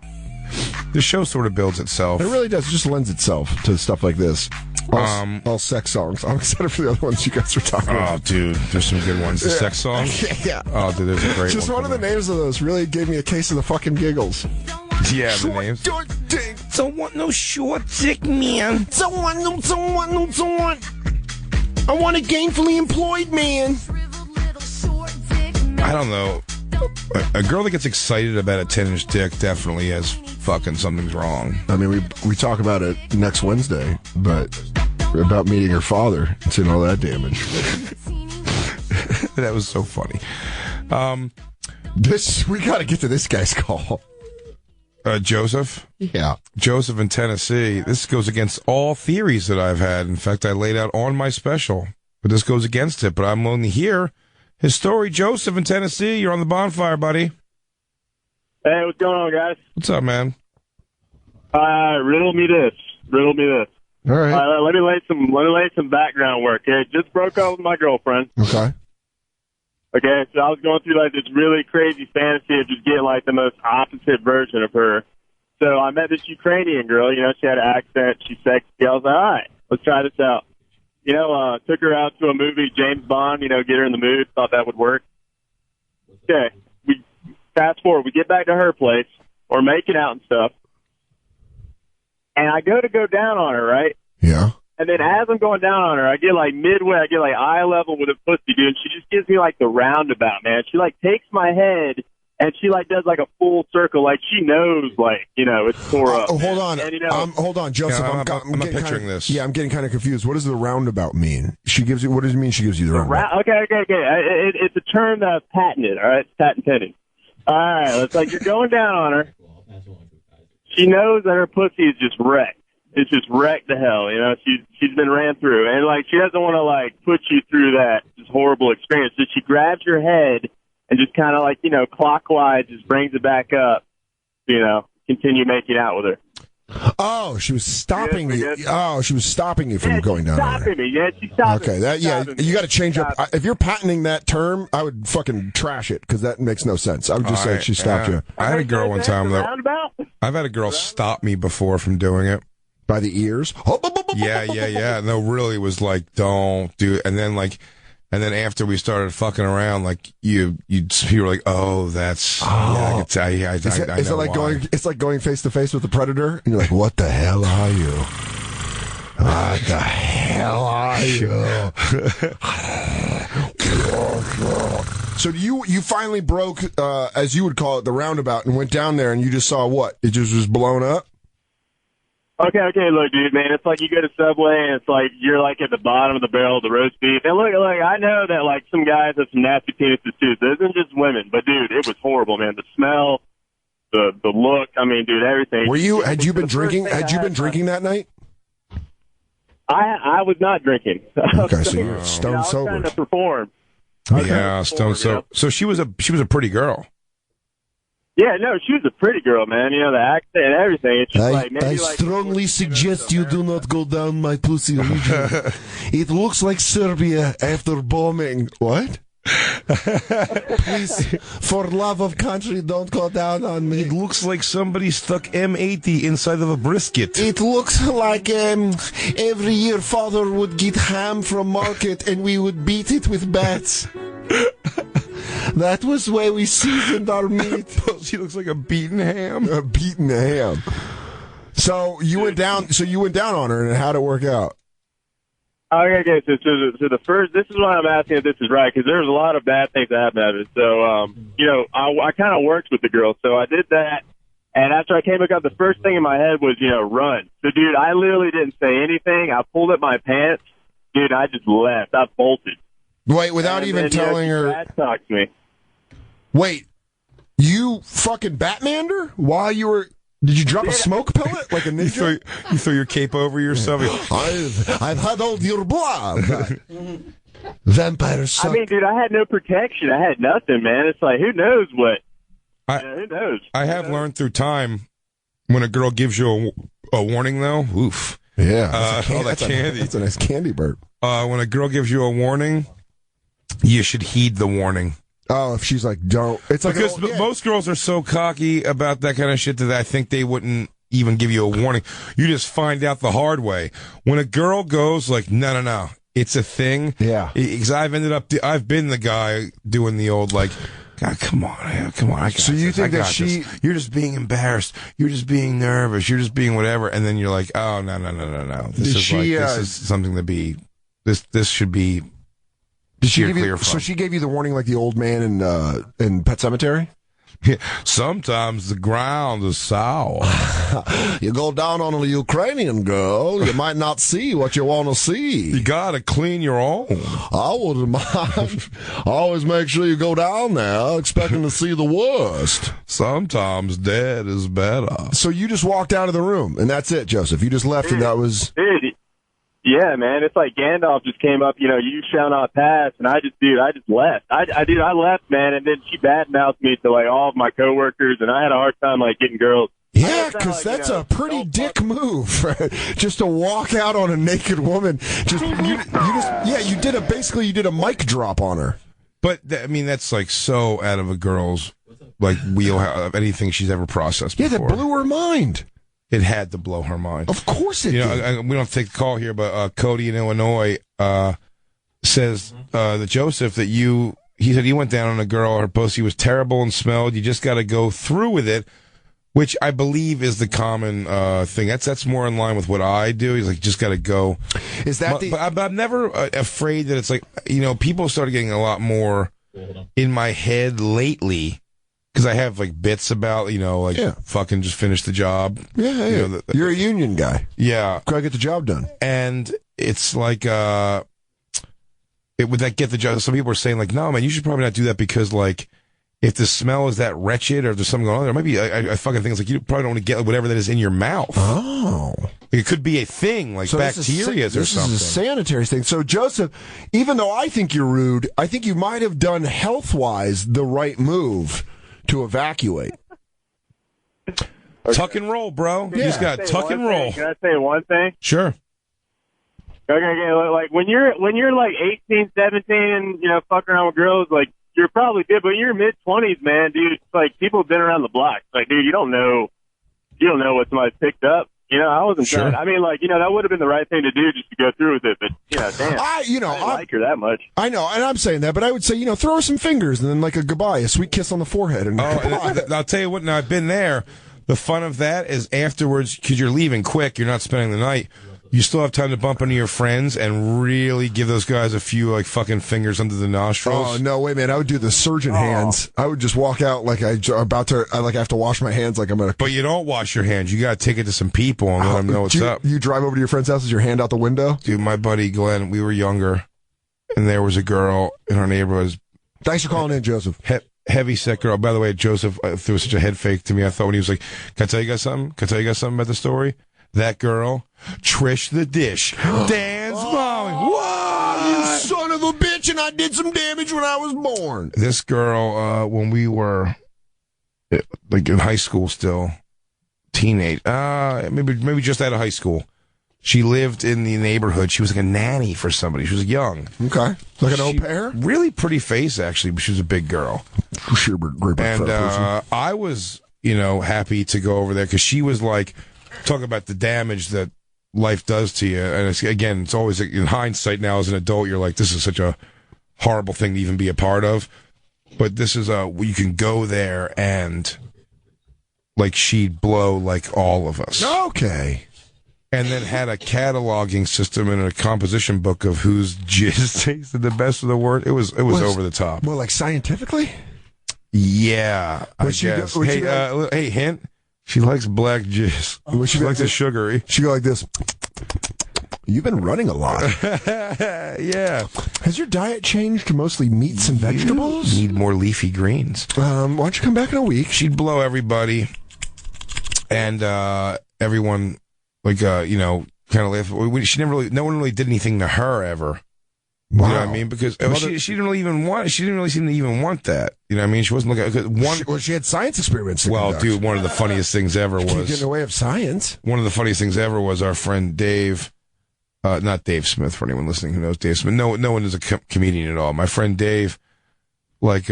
The show sort of builds itself. It really does. It just lends itself to stuff like this. All sex songs. I'm excited for the other ones you guys were talking about. Oh, dude, there's some good ones. The sex songs? Yeah. Oh, dude, there's a great Just one of the names of those really gave me a case of the fucking giggles. Yeah, the names. Don't want no short dick, man. Don't want. I want a gainfully employed man. I don't know. A girl that gets excited about a 10-inch dick definitely has fucking something's wrong. I mean, we talk about it next Wednesday, but about meeting her father and seeing all that damage. That was so funny. We got to get to this guy's call. Joseph? Yeah. Joseph in Tennessee. This goes against all theories that I've had. In fact, I laid out on my special. But this goes against it. But I'm willing to hear his story. Joseph in Tennessee, you're on the bonfire, buddy. Hey, what's going on, guys? What's up, man? Riddle me this. All right. Let me lay some background work. Okay, just broke up with my girlfriend. Okay. Okay, so I was going through like this really crazy fantasy of just getting like the most opposite version of her. So I met this Ukrainian girl. You know, she had an accent. She's sexy. I was like, all right, let's try this out. You know, took her out to a movie, James Bond. You know, get her in the mood. Thought that would work. Okay, we fast forward. We get back to her place. We're making out and stuff. And I go down on her, right? Yeah. And then as I'm going down on her, I get like midway, I get like eye level with a pussy, dude. And she just gives me like the roundabout, man. She like takes my head and she like does like a full circle, like she knows, like, you know, it's tore up. Oh, hold on. And, you know, hold on, Joseph. Yeah, I'm not picturing this. Yeah, I'm getting kind of confused. What does the roundabout mean? She gives you. What does it mean? She gives you the roundabout. Okay. It's a term that's patented. All right, it's patent pending. All right, it's like you're going down on her. She knows that her pussy is just wrecked. It's just wrecked to hell, you know. She's been ran through, and like she doesn't want to like put you through that just horrible experience. So she grabs your head and just kind of like, you know, clockwise just brings it back up, you know, continue making out with her. Oh, she was stopping you. Oh, she was stopping you from going down. Stopping me, yeah. She's stopping. Okay, you got to change up. If you're patenting that term, I would fucking trash it because that makes no sense. I would just say she stopped you. I had a girl one time though. I've had a girl stop me before from doing it. By the ears? Yeah. No, really was like, don't do it. And then after we started fucking around, like you were like, oh, that's. Yeah, I know it like why. it's like going face to face with the predator, and you're like, what the hell are you? What the hell are you? So you finally broke, as you would call it, the roundabout, and went down there, and you just saw what? It just was blown up. Okay, look, dude, man, it's like you go to Subway and it's like you're like at the bottom of the barrel of the roast beef. And look, I know that like some guys have some nasty penises too. So it isn't just women, but dude, it was horrible, man. The smell, the look, I mean, dude, everything. Had you been drinking that night? I was not drinking. Okay, so you're stone sober. I was trying to perform. Yeah, stone sober. So she was a pretty girl. Yeah, no, she was a pretty girl, man. You know, the accent and everything. It's just like, maybe I like strongly suggest you do not go down my pussy region. It looks like Serbia after bombing. What? Please, for love of country, don't go down on me. It looks like somebody stuck M80 inside of a brisket. It looks like every year father would get ham from market and we would beat it with bats. That was where we seasoned our meat. She looks like a beaten ham. A beaten ham. So you went down on her, and how'd it work out? Okay. So the first, this is why I'm asking if this is right, because there's a lot of bad things that happen out of it. So, you know, I kind of worked with the girl, so I did that. And after I came back up, the first thing in my head was, you know, run. So, dude, I literally didn't say anything. I pulled up my pants. Dude, I just left. I bolted. Wait, without even telling her. That talked to me. Wait, you fucking Batmaned her while you were? Did you drop a smoke pellet like a ninja? You throw your cape over yourself. I've had all your blood. Vampires suck. I mean, dude, I had no protection. I had nothing, man. It's like, who knows what? Who knows? I have learned through time when a girl gives you a warning, though. Oof. Yeah. That candy. That's a nice candy burp. When a girl gives you a warning, you should heed the warning. Oh, if she's like, don't. It's like because most girls are so cocky about that kind of shit that I think they wouldn't even give you a warning. You just find out the hard way. When a girl goes like, no, it's a thing. Yeah. Because I've been the guy doing the old like, God, come on. I got So you this. think I that got she... this. You're just being embarrassed. You're just being nervous. You're just being whatever. And then you're like, oh, no. This is something to be, this should be clear from. So she gave you the warning like the old man in Pet Sematary? Yeah. Sometimes the ground is sour. You go down on a Ukrainian girl, you might not see what you want to see. You gotta clean your own. I wouldn't mind. Always make sure you go down there expecting to see the worst. Sometimes dead is better. So you just walked out of the room, and that's it, Joseph. You just left, and that was... Dude, yeah, man. It's like Gandalf just came up, you shall not pass, and I just left. I left, man, and then she badmouthed me to, like, all of my coworkers, and I had a hard time, like, getting girls. Yeah, because that's a pretty dick move, just to walk out on a naked woman. You did a mic drop on her. But that's like so out of a girl's like wheelhouse of anything she's ever processed before. Yeah, that blew her mind. It had to blow her mind. Of course it did. We don't have to take the call here, but Cody in Illinois says that Joseph, he said he went down on a girl, her pussy was terrible and smelled. You just got to go through with it. Which I believe is the common thing. That's more in line with what I do. He's like, just got to go. Is that but I'm never afraid that it's like, people started getting a lot more in my head lately because I have like bits about, fucking just finish the job. Yeah. You're a union guy. Yeah. Gotta get the job done. And it's like, would that get the job? Some people are saying like, no, man, you should probably not do that because like, if the smell is that wretched or there's something going on there, maybe I fucking think it's like you probably don't want to get whatever that is in your mouth. Oh. It could be a thing, like so bacteria or something. This is a sanitary thing. So, Joseph, even though I think you're rude, I think you might have done health-wise the right move to evacuate. Tuck and roll, bro. You just got to tuck and roll. Can I say one thing? Sure. Okay, like when you're like 18, 17 and, fucking around with girls, like, you're probably good, but you're mid-20s, man, dude. It's like people have been around the block. Like, dude, you don't know what somebody picked up. I wasn't sure. trying. I mean, like, that would have been the right thing to do just to go through with it. But, damn. I didn't like her that much. I know, and I'm saying that, but I would say, throw her some fingers and then like a goodbye, a sweet kiss on the forehead. And I'll tell you what, now I've been there. The fun of that is afterwards, because you're leaving quick, you're not spending the night. You still have time to bump into your friends and really give those guys a few like fucking fingers under the nostrils. Oh no, wait, man! I would do the surgeon hands. I would just walk out like I have to wash my hands like I'm gonna. But you don't wash your hands. You got to take it to some people and let them know what's up. You drive over to your friend's house with your hand out the window. Dude, my buddy Glenn, we were younger, and there was a girl in our neighborhood. Thanks for calling in, Joseph. Heavy set girl. By the way, Joseph threw such a head fake to me. I thought when he was like, "Can I tell you guys something? Can I tell you guys something about the story?" That girl, Trish the Dish, Dan's mommy. What? You son of a bitch! And I did some damage when I was born. This girl, when we were like in high school, still teenage, maybe just out of high school. She lived in the neighborhood. She was like a nanny for somebody. She was young. Okay, like an au pair. Really pretty face, actually, but she was a big girl. Sure, great. And I was, happy to go over there because she was like. Talk about the damage that life does to you. And it's always in hindsight now as an adult, you're like, this is such a horrible thing to even be a part of. But this is you can go there and like she'd blow like all of us. Okay. And then had a cataloging system and a composition book of whose jizz tasted the best of the word. It was over the top. Well, like scientifically? Yeah, I guess. Hey, hint. She likes black jizz. She likes it sugary. She go like this. You've been running a lot. Yeah. Has your diet changed to mostly meats and vegetables? You need more leafy greens. Why don't you come back in a week? She'd blow everybody. And everyone, like, kind of laughed. No one really did anything to her ever. Wow. You know what I mean? Because she didn't really even want. She didn't really seem to even want that. You know what I mean? She wasn't looking. She had science experiments. Well, dude, one of the funniest things ever was. Can't get in the way of science. One of the funniest things ever was our friend Dave. Not Dave Smith for anyone listening who knows Dave Smith. No one is a comedian at all. My friend Dave, like,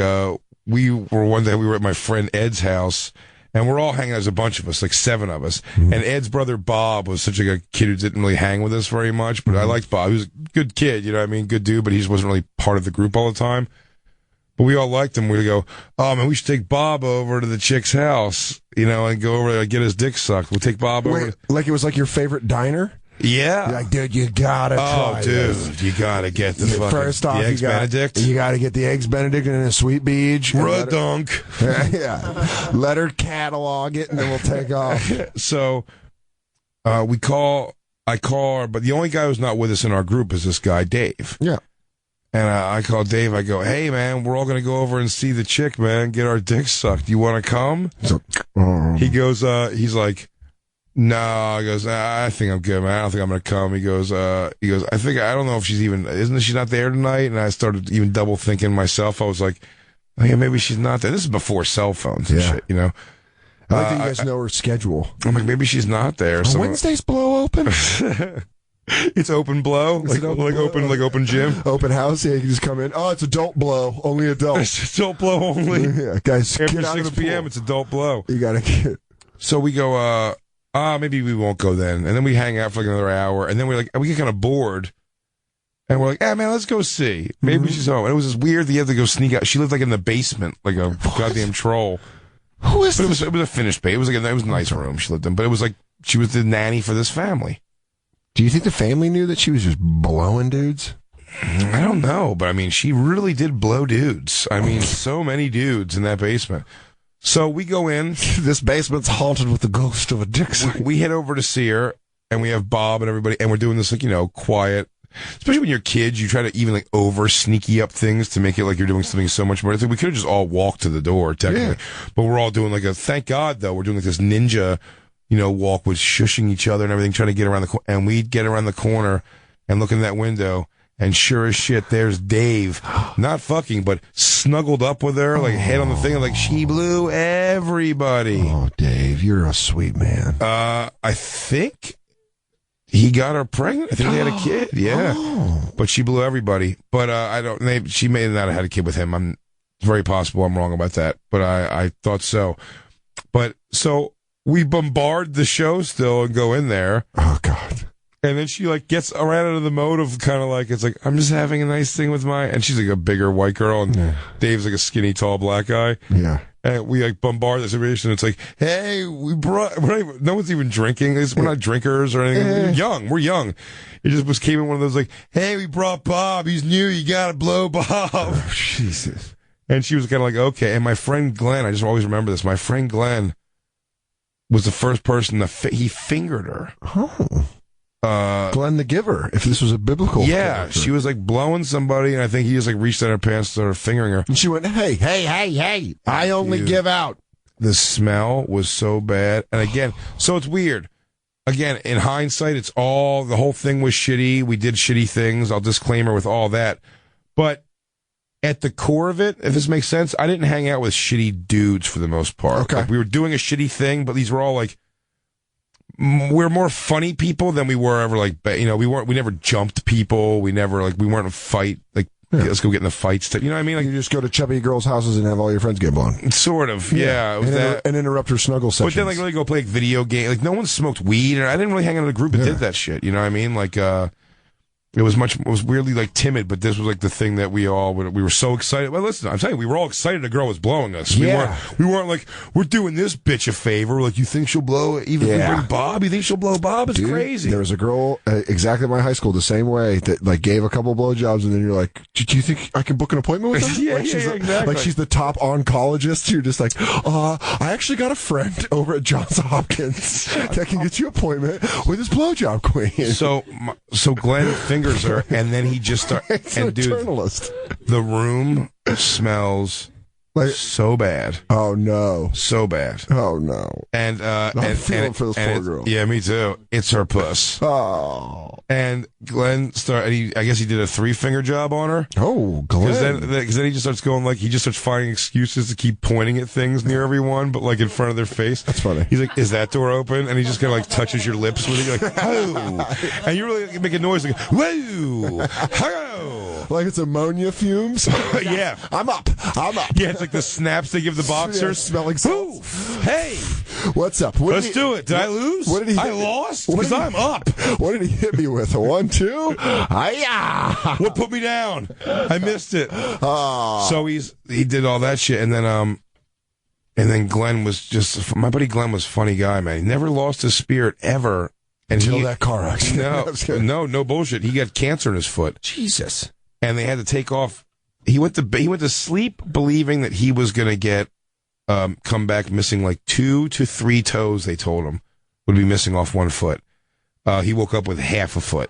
we were one day we were at my friend Ed's house, And we're all hanging out. There's a bunch of us, like 7 of us. And Ed's brother Bob was such a kid who didn't really hang with us very much, but I liked Bob. He was a good kid, you know what I mean? Good dude, but he just wasn't really part of the group all the time. But we all liked him. We'd go, oh man, we should take Bob over to the chick's house, you know, and go over there and get his dick sucked. We'll take Bob over. Like it was like your favorite diner? Yeah. You're like, dude, you gotta try this. Oh, dude, you gotta get the fucking First off, the Eggs Benedict. You gotta get the Eggs Benedict and a Sweet Beach. Redunk. Yeah. Let her catalog it, and then we'll take off. So, I call her, but the only guy who's not with us in our group is this guy, Dave. Yeah. And I call Dave. I go, hey, man, we're all going to go over and see the chick, man, get our dicks sucked. You want to come? He goes, he's like, no. He goes, I think I'm good, man. I don't think I'm going to come. He goes, I don't know if she's not there tonight? And I started even double thinking myself. I was like, oh, yeah, maybe she's not there. This is before cell phones and shit, you know? I like that you guys know her schedule. I'm like, maybe she's not there. So Wednesday's blow open? It's open blow, like open gym, open house. Yeah, you can just come in. Oh, it's adult blow, only adult. It's adult blow only. Yeah, guys, after get out 6 of the p.m. pool. It's adult blow. You gotta get. So we go. Maybe we won't go then, and then we hang out for like another hour, and then we get kind of bored, and we're like, man, let's go see. Maybe she's home. And it was just weird that you had to go sneak out. She lived like in the basement, like a goddamn troll. Who is? But it was a finished base. It was a nice room she lived in, but it was like she was the nanny for this family. Do you think the family knew that she was just blowing dudes? I don't know, but I mean, she really did blow dudes. I mean, so many dudes in that basement. So we go in. This basement's haunted with the ghost of a dick. We head over to see her, and we have Bob and everybody, and we're doing this, like, you know, quiet. Especially when you're kids, you try to even like over sneaky up things to make it like you're doing something so much more. I think we could have just all walked to the door, technically, but we're all doing like thank God though, we're doing like this ninja, you know, walk with shushing each other and everything, trying to get around the corner. And we'd get around the corner and look in that window, and sure as shit, there's Dave, not fucking, but snuggled up with her, like head on the thing, like she blew everybody. Oh, Dave, you're a sweet man. I think he got her pregnant. I think they had a kid. Yeah, but she blew everybody. But she may not have had a kid with him. It's very possible I'm wrong about that, but I thought so. But so we bombard the show still and go in there. Oh God! And then she like gets right out of the mode of kind of like, it's like, I'm just having a nice thing with and she's like a bigger white girl, and Dave's like a skinny tall black guy. Yeah. And we like bombard the situation. It's like, hey, no one's even drinking. We're not drinkers or anything. We're young. It just came in one of those like, hey, we brought Bob. He's new. You got to blow Bob. Oh, Jesus. And she was kind of like, okay. And my friend Glenn, I just always remember this. My friend Glenn was the first person he fingered her. Oh. Glenn the Giver, if this was a biblical character. She was like blowing somebody, and I think he just like reached down her pants, started fingering her. And she went, hey, I only give out. The smell was so bad. And again, so it's weird. Again, in hindsight, the whole thing was shitty. We did shitty things. I'll disclaimer with all that. But at the core of it, if this makes sense, I didn't hang out with shitty dudes for the most part. Okay. Like, we were doing a shitty thing, but these were all like, we're more funny people than we were ever like, you know, we never jumped people. We weren't in a fight. Like, let's go get in the fights. You know what I mean? Like, you just go to chubby girls' houses and have all your friends get blown. Sort of. Yeah. It was and interrupt her snuggle sessions. But then like really go play like video game. Like no one smoked weed, and I didn't really hang out in a group that did that shit. You know what I mean? Like, it was weirdly like timid, but this was like the thing that we were so excited. Well, listen, I'm telling you, we were all excited a girl was blowing us. Yeah. We weren't like, we're doing this bitch a favor. Like, you think she'll blow even if we bring Bob? You think she'll blow Bob? It's crazy. There was a girl exactly at my high school the same way that like gave a couple blowjobs, and then you're like, do you think I can book an appointment with her? Exactly. Like she's the top oncologist. You're just like, I actually got a friend over at Johns Hopkins that can get you an appointment with his blowjob queen. So Glenn fingers her, and then he just starts. And dude, journalist. The room smells like so bad. Oh no, so bad. Oh no. And I'm feeling for this poor girl. Yeah, me too. It's her puss. Oh. And Glenn I guess he did a 3-finger job on her. Oh, Glenn. Because then he just starts going like, he just starts finding excuses to keep pointing at things near everyone, but like in front of their face. That's funny. He's like, is that door open? And he just kind of like touches your lips with it. You're like, oh. And you really make a noise like, whoa, hello. Like it's ammonia fumes. Yeah. I'm up. Yeah, it's like the snaps they give the boxers. Yeah, smelling salts. Hey, what's up? Let's do it. Did I lose? What did he? I lost because I'm up. What did he hit me with? A 1-2? Hiya! What put me down? I missed it. So he did all that shit, and then Glenn was just my buddy. Glenn was a funny guy, man. He never lost his spirit ever. Until that car accident. No bullshit. He got cancer in his foot. Jesus. And they had to take off. He went to sleep believing that he was going to get come back missing like 2 to 3 toes. They told him would be missing off one foot. He woke up with half a foot,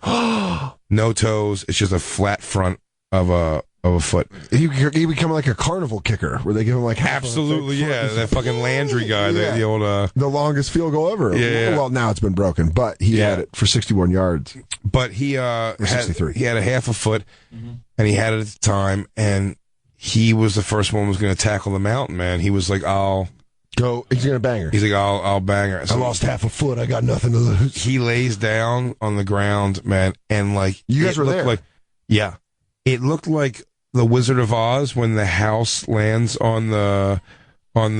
no toes. It's just a flat front of a foot. He become like a carnival kicker, where they give him like half absolutely, yeah, that fucking Landry guy, the old the longest field goal ever. Yeah. Well, now it's been broken, but he had it for 61 yards. But he had 63. He had a half a foot, and he had it at the time, and he was the first one who was going to tackle the mountain. Man, he was like, "I'll go." He's going to bang her. He's like, "I'll bang her." So I lost half a foot. I got nothing to lose. He lays down on the ground, man, and like you guys were there. Yeah, it looked like the Wizard of Oz when the house lands on the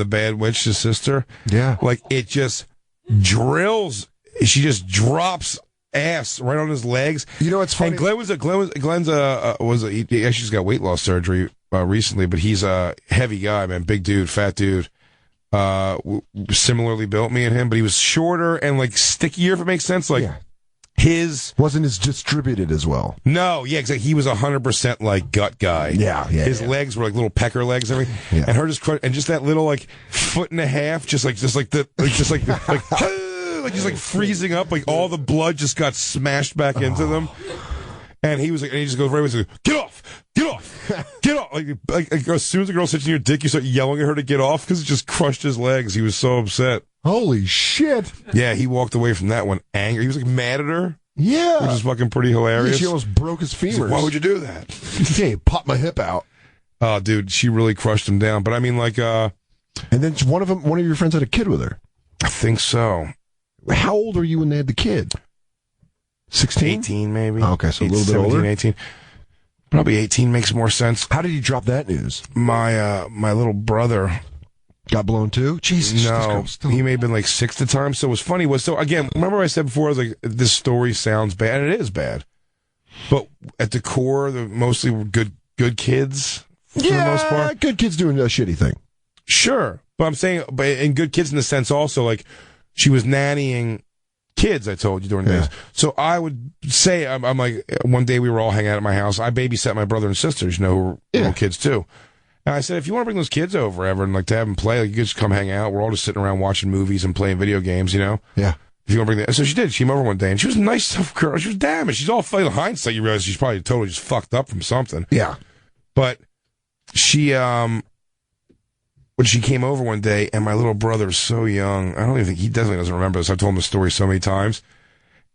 bad witch, his sister. Yeah, like it just drills. She just drops ass right on his legs. You know what's funny? And Glenn's he actually just got weight loss surgery recently, but he's a heavy guy, man, big dude, fat dude. Similarly built, me and him, but he was shorter and like stickier, if it makes sense. Like his wasn't as distributed as well. No, yeah, exactly. He was 100% like gut guy. Yeah. His legs were like little pecker legs, and everything. Yeah. And her just that little like foot and a half, just like freezing up, like all the blood just got smashed back into them. And he was like, and he just goes right away, like, get off. Like as soon as the girl sits in your dick, you start yelling at her to get off because it just crushed his legs. He was so upset. Holy shit. Yeah, he walked away from that one angry. He was like mad at her. Yeah. Which is fucking pretty hilarious. She almost broke his femurs. Like, why would you do that? He popped my hip out. Oh, dude, she really crushed him down. But I mean, like, and then one of your friends had a kid with her. I think so. How old are you when they had the kid? 16? 18, maybe. Oh, okay, so a little bit 17, older. 18. Probably 18 makes more sense. How did you drop that news? My little brother got blown too? Jesus. No, he may have been like 6 at the time. So what's funny was, so again, remember I said before, I was like, this story sounds bad, and it is bad. But at the core, they're mostly good kids for the most part. Good kids doing a shitty thing. Sure. But I'm saying, and good kids in the sense also, like, she was nannying kids, I told you, during this. So I would say, I'm like, one day we were all hanging out at my house. I babysat my brother and sisters, who were little kids too. And I said, if you want to bring those kids over ever and like to have them play, like, you could just come hang out. We're all just sitting around watching movies and playing video games, Yeah. If you want to bring that. So she did. She came over one day and she was a nice, tough girl. She was damaged. She's all funny. In hindsight, you realize she's probably totally just fucked up from something. Yeah. But she, when she came over one day, and my little brother's so young, I don't even think he definitely doesn't remember this. I've told him the story so many times,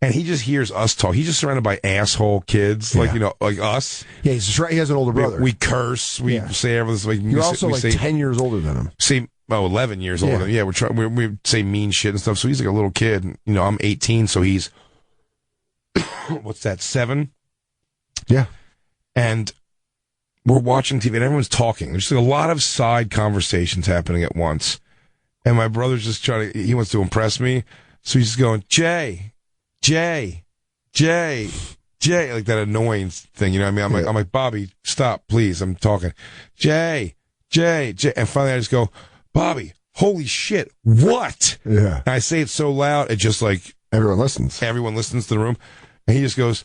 and he just hears us talk. He's just surrounded by asshole kids, like us. Yeah, he's just right. He has an older brother. We curse. We say everything. Like, you're also like 10 years older than him. 11 years older. Yeah, we say mean shit and stuff. So he's like a little kid. I'm 18, so he's what's that, 7? Yeah, and we're watching TV and everyone's talking. There's just like a lot of side conversations happening at once. And my brother's just he wants to impress me. So he's just going, Jay, like that annoying thing. You know what I mean? I'm like, Bobby, stop, please. I'm talking. Jay. And finally I just go, Bobby, holy shit, what? Yeah. And I say it so loud, it just like. Everyone listens. Everyone listens to the room. And he just goes,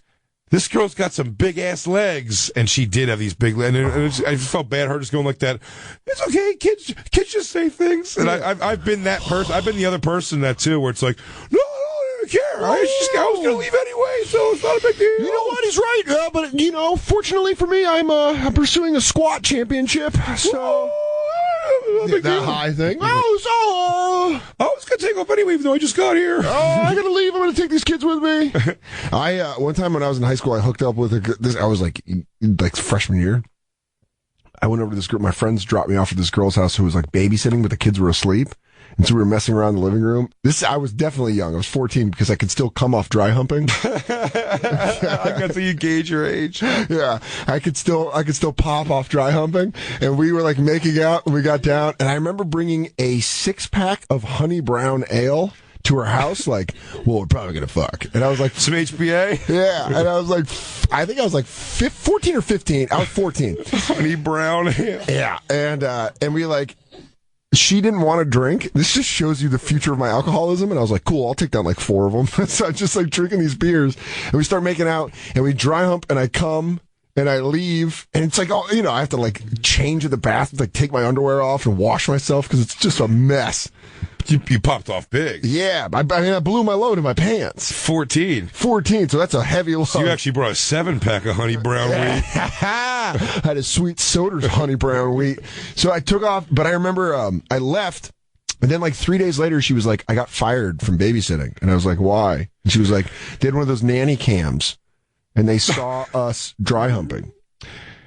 this girl's got some big ass legs, and she did have these big legs. And I felt bad her just going like that. It's okay, kids just say things. And I've been that person. I've been the other person that too, where it's like, no, I don't even care. I was going to leave anyway, so it's not a big deal. You know what? He's right. But fortunately for me, I'm pursuing a squat championship. So. That high thing. I was going to take off anyway, even though I just got here. I got to leave. I'm going to take these kids with me. One time when I was in high school, I hooked up with I was like freshman year. I went over to this girl. My friends dropped me off at this girl's house who was like babysitting, but the kids were asleep. And so we were messing around in the living room. I was definitely young. I was 14 because I could still come off dry humping. I got to you gauge your age. Yeah, I could still pop off dry humping, and we were like making out, and we got down, and I remember bringing a 6-pack of honey brown ale to her house, like, well, we're probably gonna fuck, and I was like, some HBA. Yeah, and I was like, I think I was like 14 or 15. I was 14. Honey brown ale. Yeah, and we like. She didn't want to drink. This just shows you the future of my alcoholism. And I was like, cool, I'll take down like 4 of them. So I'm just like drinking these beers. And we start making out. And we dry hump. And I come. And I leave. And it's like, oh, I have to like change in the bathroom. Like take my underwear off and wash myself. Because it's just a mess. You popped off big. Yeah. I blew my load in my pants. 14. So that's a heavy load. So you actually brought a 7-pack of honey brown wheat. I had a sweet Soder's honey brown wheat. So I took off, but I remember I left, and then like 3 days later, she was like, I got fired from babysitting. And I was like, why? And she was like, they had one of those nanny cams, and they saw us dry humping.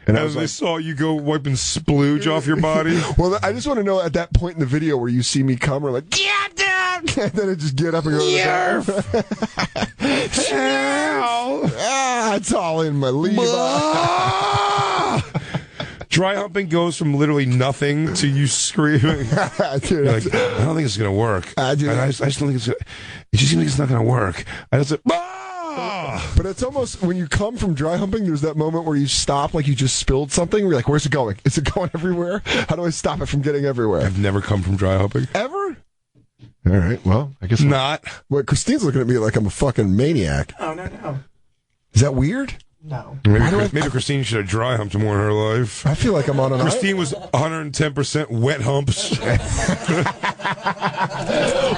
And as they saw you go wiping splooge off your body. Well, I just want to know at that point in the video where you see me come, we're like, yeah, Dad! And then I just get up and go to the bathroom. It's all in my Levi. Dry humping goes from literally nothing to you screaming. Dude, you're like, I don't think it's going to work. I just don't think it's going to. It just seems like it's not going to work. I just like, But it's almost, when you come from dry humping, there's that moment where you stop like you just spilled something. You're like, where's it going? Is it going everywhere? How do I stop it from getting everywhere? I've never come from dry humping. Ever? All right, well, I guess not. Well, Christine's looking at me like I'm a fucking maniac. Oh, no. Is that weird? No. Maybe Christine should have dry humped more in her life. I feel like I'm on an Christine was 110% wet humps.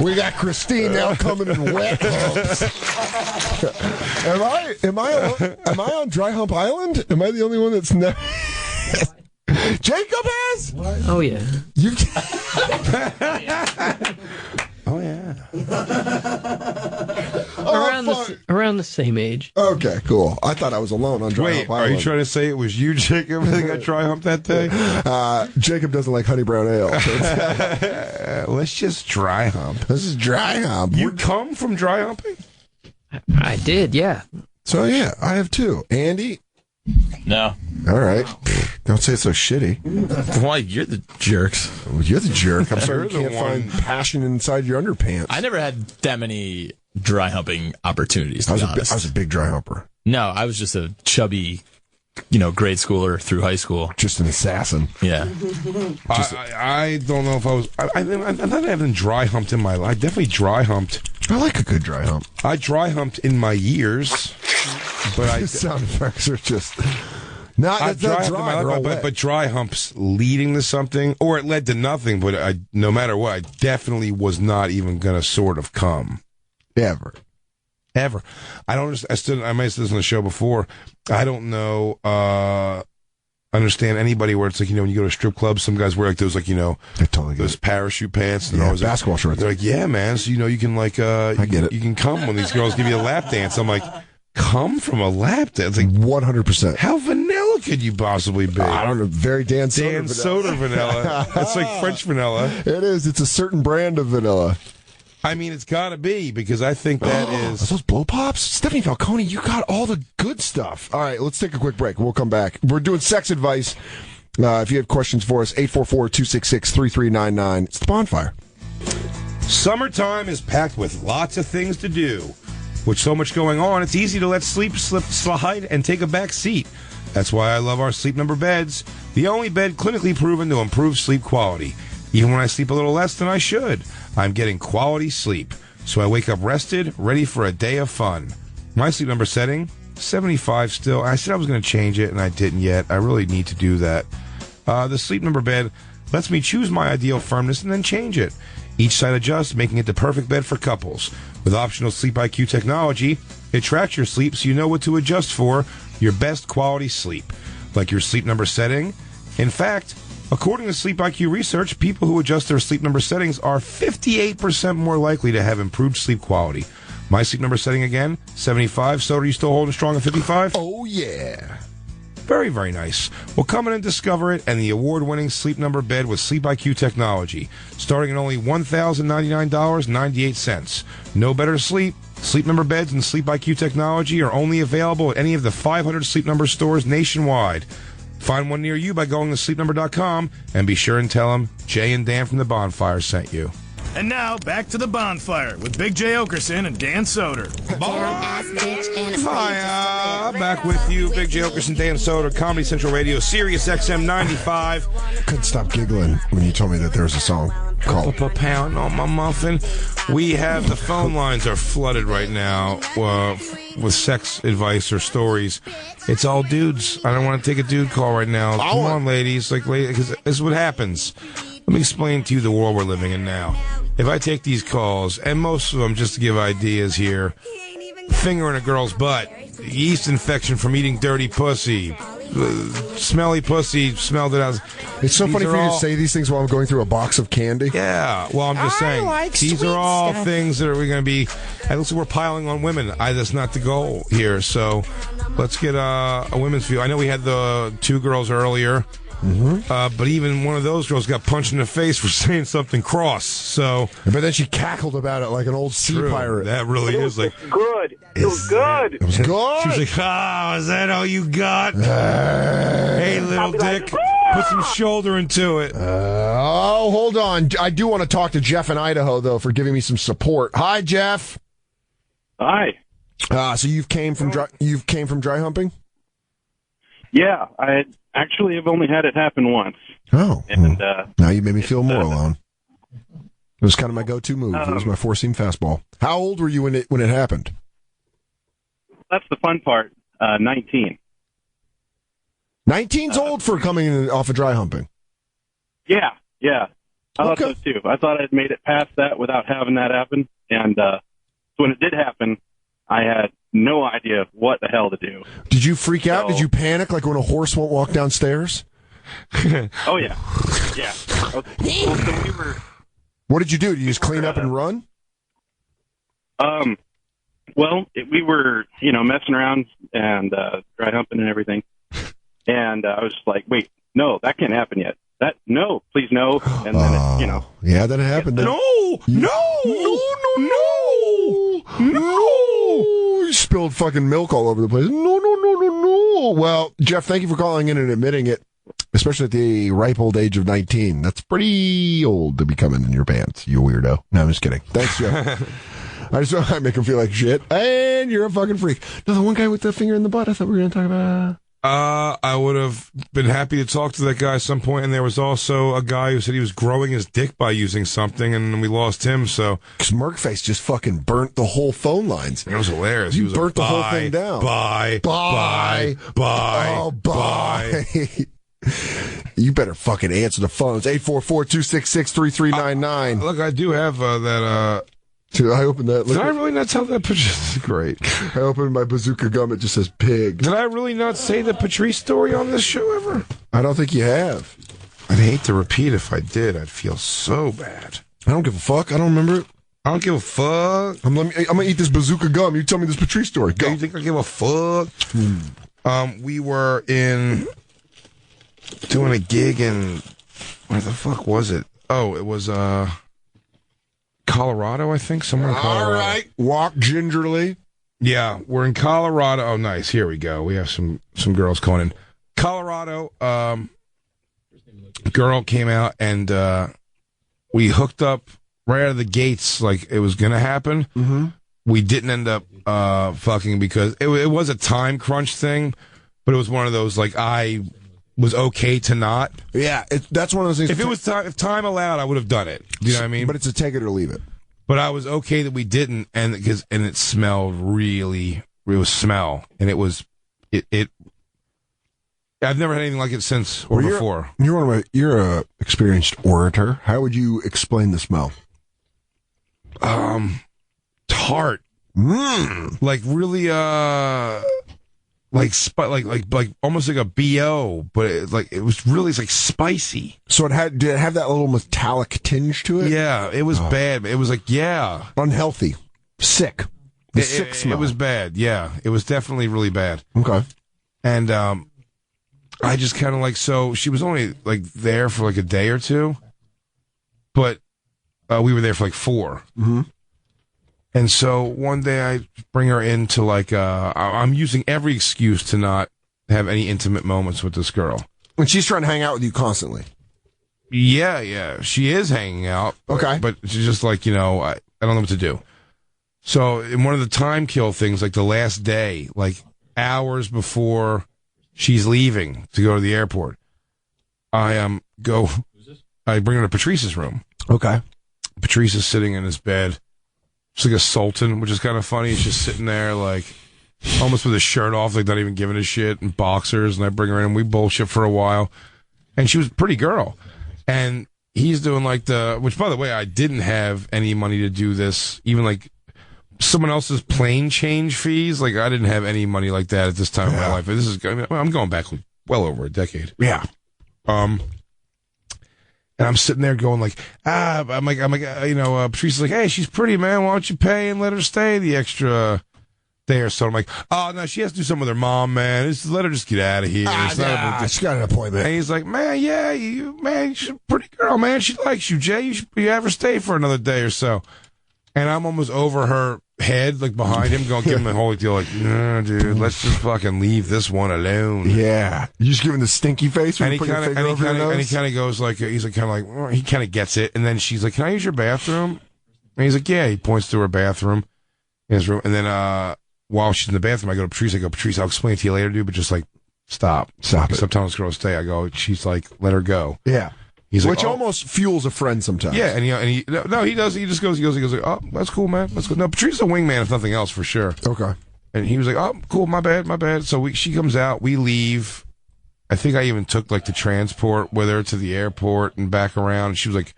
We got Christine now coming in wet humps. Am I on Dry Hump Island? Am I the only one that's never? Jacob has? What? Oh yeah. You. Oh yeah. Around the same age. Okay, cool. I thought I was alone on Dry Hump Island. Are you trying to say it was you, Jacob, that got dry humped that day? Jacob doesn't like honey brown ale. Let's just dry hump. This is dry hump. You come from dry humping? I did, yeah. So yeah, I have too. Andy? No. All right. Don't say it's so shitty. Why? You're the jerks. Well, you're the jerk. I'm sorry you can't find passion inside your underpants. I never had that many dry humping opportunities, to be honest. I was a big dry humper. No, I was just a chubby, grade schooler through high school. Just an assassin. Yeah. I don't know if I was... I thought I haven't dry humped in my life. I definitely dry humped. I like a good dry hump. I dry humped in my years, but sound effects are just... Not dry, but dry humps leading to something, or it led to nothing, but no matter what, I definitely was not even going to sort of come. Ever. I don't understand. I might have said this on the show before. I don't know, understand anybody where it's like, when you go to strip clubs, some guys wear like those, those parachute pants and all those basketball shorts. They're like, yeah, man. So, you can I get it. You can come when these girls give you a lap dance. I'm like, come from a lap dance? Like 100%. How vanilla could you possibly be? I don't know. Very Dan Soder vanilla. It's like French vanilla. It is. It's a certain brand of vanilla. I mean, it's got to be, because I think that is... Those blow pops? Stephanie Falcone, you got all the good stuff. All right, let's take a quick break. We'll come back. We're doing sex advice. If you have questions for us, 844-266-3399. It's the Bonfire. Summertime is packed with lots of things to do. With so much going on, it's easy to let sleep slide and take a back seat. That's why I love our Sleep Number beds, the only bed clinically proven to improve sleep quality. Even when I sleep a little less than I should, I'm getting quality sleep. So I wake up rested, ready for a day of fun. My Sleep Number setting, 75 still. I said I was going to change it, and I didn't yet. I really need to do that. The Sleep Number bed lets me choose my ideal firmness and then change it. Each side adjusts, making it the perfect bed for couples. With optional Sleep IQ technology, it tracks your sleep so you know what to adjust for your best quality sleep. Like your Sleep Number setting. In fact, according to Sleep IQ research, people who adjust their Sleep Number settings are 58% more likely to have improved sleep quality. My Sleep Number setting again, 75. So are you still holding strong at 55? Oh, yeah. Very, very nice. Well, come in and discover it and the award-winning Sleep Number bed with Sleep IQ technology, starting at only $1,099.98. No better sleep. Sleep Number beds and Sleep IQ technology are only available at any of the 500 Sleep Number stores nationwide. Find one near you by going to sleepnumber.com and be sure and tell them Jay and Dan from the Bonfire sent you. And now, back to the Bonfire with Big J. Oakerson and Dan Soder. Hi, back with you, Big J. Oakerson, Dan Soder, Comedy Central Radio, Sirius XM 95. Couldn't stop giggling when you told me that there was a song called Up a Pound on My Muffin. We have the phone lines are flooded right now with sex advice or stories. It's all dudes. I don't want to take a dude call right now. Come on, ladies. Because this is what happens. Let me explain to you the world we're living in now. If I take these calls, and most of them, just to give ideas here, fingering a girl's butt, yeast infection from eating dirty pussy, smelly pussy, smelled it out. It's so funny for you to say these things while I'm going through a box of candy. Yeah, well, I'm just saying, these are all things that are going to be, and looks like we're piling on women. That's not the goal here, so let's get a women's view. I know we had the two girls earlier. Mm-hmm. But even one of those girls got punched in the face for saying something cross. So, but then she cackled about it like an old sea pirate. That really is like good. It was good. It was good. She was like, is that all you got? Hey, little dick, put some shoulder into it. Hold on. I do want to talk to Jeff in Idaho though for giving me some support. Hi, Jeff. Hi. So you came from dry humping? Yeah, I actually have only had it happen once. Oh. And now you made me feel more alone. It was kind of my go-to move. It was my four-seam fastball. How old were you when it happened? That's the fun part. 19. 19's old for coming off of dry humping. Yeah. I thought so too. I thought I'd made it past that without having that happen. And so when it did happen, I had no idea what the hell to do. Did you freak out? Did you panic like when a horse won't walk downstairs? Oh, yeah. Yeah. Okay. Well, so we were... What did you do? Did you just clean up and run? Well, we were, messing around and dry humping and everything. And I was just like, wait, no, that can't happen yet. No, please no. And then, Yeah, that happened. No! You spilled fucking milk all over the place. No. Well, Jeff, thank you for calling in and admitting it, especially at the ripe old age of 19. That's pretty old to be coming in your pants, you weirdo. No, I'm just kidding. Thanks, Jeff. I just want to make him feel like shit. And you're a fucking freak. No, the one guy with the finger in the butt, I thought we were going to talk about... I would have been happy to talk to that guy at some point, and there was also a guy who said he was growing his dick by using something, and we lost him, so... Because Merkface just fucking burnt the whole phone lines. It was hilarious. You he was burnt the whole thing down. Bye. Oh, bye. You better fucking answer the phones. 844-266-3399. Look, I do have that... Dude, I opened that. Did I really not tell that picture? This is great. I opened my bazooka gum. It just says pig. Did I really not say the Patrice story on this show ever? I don't think you have. I'd hate to repeat if I did. I'd feel so bad. I don't give a fuck. I don't remember it. I don't give a fuck. I'm going to eat this bazooka gum. You tell me this Patrice story. Go. You think I give a fuck? We were doing a gig in... Where the fuck was it? Oh, it was... Colorado, I think, somewhere in Colorado. All right, walk gingerly. Yeah, we're in Colorado. Oh, nice. Here we go. We have some girls calling in. Colorado, girl came out and we hooked up right out of the gates like it was going to happen. Mm-hmm. We didn't end up fucking because it was a time crunch thing, but it was one of those like I was okay to not. Yeah, that's one of those things. If time allowed, I would have done it. Do you know what I mean? But it's a take it or leave it. But I was okay that we didn't, and it smelled really. It was smell, and it was it. I've never had anything like it since or before. You're a experienced orator. How would you explain the smell? Tart. Like really like almost like a BO, but it was really like spicy. So did it have that little metallic tinge to it? Yeah, it was bad. It was like unhealthy, sick. Sick smell. It was bad. Yeah, it was definitely really bad. Okay. And I just kind of like, so she was only like there for like a day or two, but we were there for like 4. Mm-hmm. And so one day I bring her into like, I'm using every excuse to not have any intimate moments with this girl. And she's trying to hang out with you constantly. Yeah. She is hanging out. Okay. But she's just like, I don't know what to do. So in one of the time kill things, like the last day, like hours before she's leaving to go to the airport, I bring her to Patrice's room. Okay. Patrice is sitting in his bed. It's like a sultan, which is kind of funny. He's just sitting there, like, almost with his shirt off, like not even giving a shit, and boxers, and I bring her in, and we bullshit for a while. And she was a pretty girl. And he's doing like which by the way, I didn't have any money to do this, even like someone else's plane change fees. Like I didn't have any money like that at this time of my life. I'm going back well over a decade. Yeah. And I'm sitting there going like, Patrice is like, hey, she's pretty, man. Why don't you pay and let her stay the extra day or so? I'm like, oh, no, she has to do something with her mom, man. Let her just get out of here. She got an appointment. And he's like, man, yeah, she's a pretty girl, man. She likes you, Jay. You have her stay for another day or so. And I'm almost over her head, like behind him, going, give him the whole deal, like, no, dude, let's just fucking leave this one alone. Yeah. You just give him the stinky face when and you put your finger over your nose? And he kind of goes like, he's like, kind of like, he kind of gets it. And then she's like, can I use your bathroom? And he's like, yeah. He points to her bathroom in his room. And then while she's in the bathroom, I go to Patrice. I go, Patrice, I'll explain it to you later, dude, but just like, stop it. Stop telling this girl to stay. I go, she's like, let her go. Yeah. He's Which like, almost fuels a friend sometimes. Yeah, he does. He just goes like, oh, that's cool, man. That's good. No, Patrice's a wingman, if nothing else, for sure. Okay. And he was like, oh, cool, my bad. So she comes out, we leave. I think I even took like the transport with her to the airport and back around. She was like,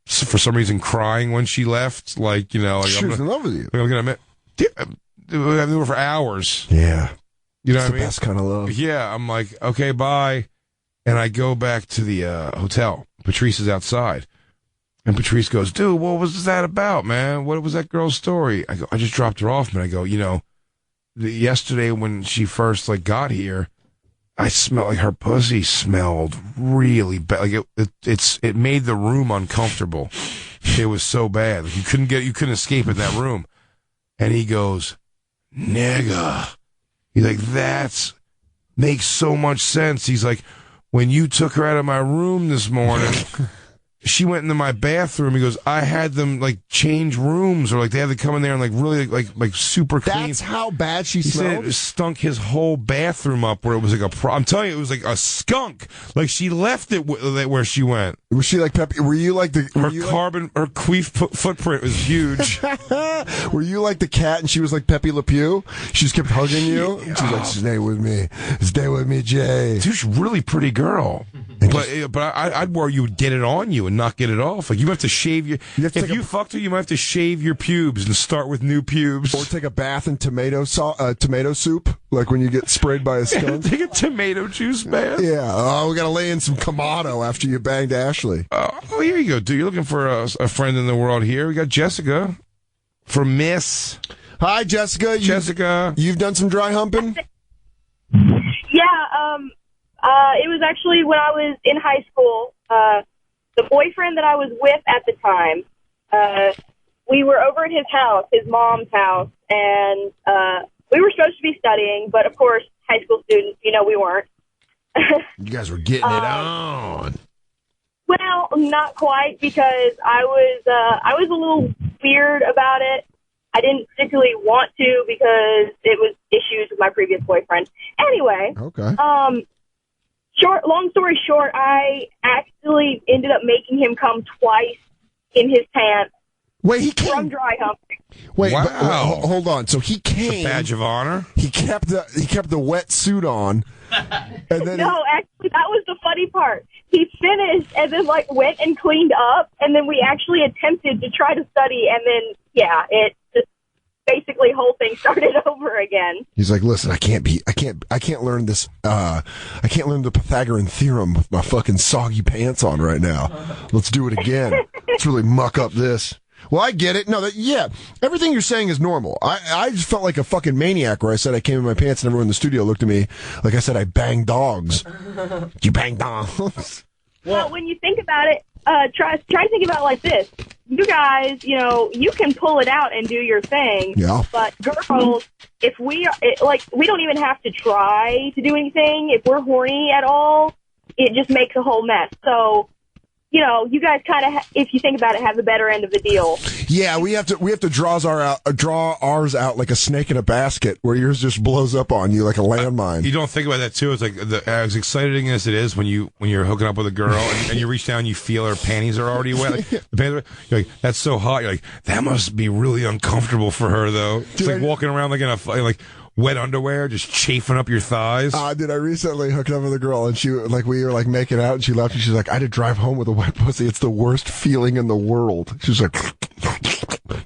for some reason, crying when she left. Like, she was in love with you. I'm gonna admit, we were there for hours. Yeah. You know it's what I mean? The best kind of love. Yeah, I'm like, okay, bye. And I go back to the hotel. Patrice is outside. And Patrice goes, dude, what was that about, man? What was that girl's story? I go, I just dropped her off, man. I go, yesterday when she first, like, got here, I smelled like her pussy smelled really bad. Like, it made the room uncomfortable. It was so bad. Like, you couldn't escape in that room. And he goes, nigga. He's like, that makes so much sense. He's like, when you took her out of my room this morning, she went into my bathroom. He goes, I had them like change rooms, or like they had to come in there and like really like super clean. That's how bad she smelled. He said it stunk his whole bathroom up, where it was like I'm telling you, it was like a skunk. Like she left it where she went. Was she like Pepe? Were you like the her queef footprint was huge. Were you like the cat and she was like Pepe Le Pew? She just kept hugging you. Yeah. She's like, stay with me, Jay. Dude, she's a really pretty girl. But I'd worry you would get it on you and not get it off. Like you have to shave if you fucked her, you might have to shave your pubes and start with new pubes, or take a bath in tomato soup, like when you get sprayed by a skunk. Take a tomato juice bath. Yeah. Oh, we gotta lay in some Kamado after you banged Ashley. Oh, here you go, dude. You're looking for a friend in the world here. We got Jessica from Miss. Hi, Jessica. You've done some dry humping. Yeah. It was actually when I was in high school. The boyfriend that I was with at the time, we were over at his house, his mom's house, and we were supposed to be studying, but of course, high school students, we weren't. You guys were getting it on. Well, not quite, because I was a little weird about it. I didn't particularly want to because it was issues with my previous boyfriend. Anyway. Okay. Long story short, I actually ended up making him come twice in his pants. Wait, he came from dry humping. Wait, wow. Hold on. So he came. It's a badge of honor. He kept the wet suit on. And then actually, that was the funny part. He finished and then went and cleaned up, and then we actually attempted to try to study, and then it just basically whole thing started over again. He's like, listen, I can't learn this. I can't learn the Pythagorean theorem with my fucking soggy pants on right now. Let's do it again. Let's really muck up this. Well, I get it. No, everything you're saying is normal. I just felt like a fucking maniac where I said I came in my pants and everyone in the studio looked at me like I said I banged dogs. You bang dogs. Well, when you think about it, try to think about it like this. You guys, you can pull it out and do your thing. Yeah. But girls, if we don't even have to try to do anything. If we're horny at all, it just makes a whole mess. So, you guys kind of, if you think about it, have the better end of the deal. Yeah, we have to draw ours out like a snake in a basket, where yours just blows up on you like a landmine. You don't think about that too. It's like as exciting as it is when you're hooking up with a girl and you reach down, you feel her panties are already wet. Like, the panties you're like, that's so hot. You're like, that must be really uncomfortable for her though. It's like walking around like in a wet underwear, just chafing up your thighs. Dude, I recently hooked up with a girl, and we were making out, and she left, and she's like, I had to drive home with a wet pussy. It's the worst feeling in the world. She's like,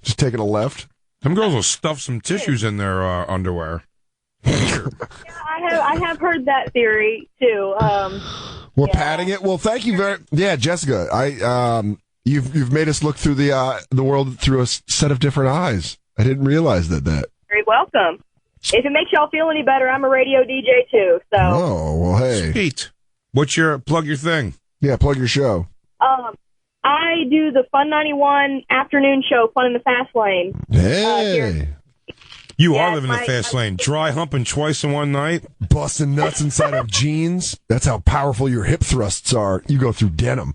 just taking a left. Some girls will stuff some tissues in their underwear. Yeah, I have heard that theory too. Patting it. Well, thank you Jessica. You've made us look through the world through a set of different eyes. I didn't realize that. Very welcome. If it makes y'all feel any better, I'm a radio DJ too. So. Oh well, hey. Sweet. Plug your thing? Yeah, plug your show. I do the Fun 91 afternoon show, Fun in the Fast Lane. Hey. You are living the fast lane. Dry humping twice in one night. Busting nuts inside of jeans. That's how powerful your hip thrusts are. You go through denim.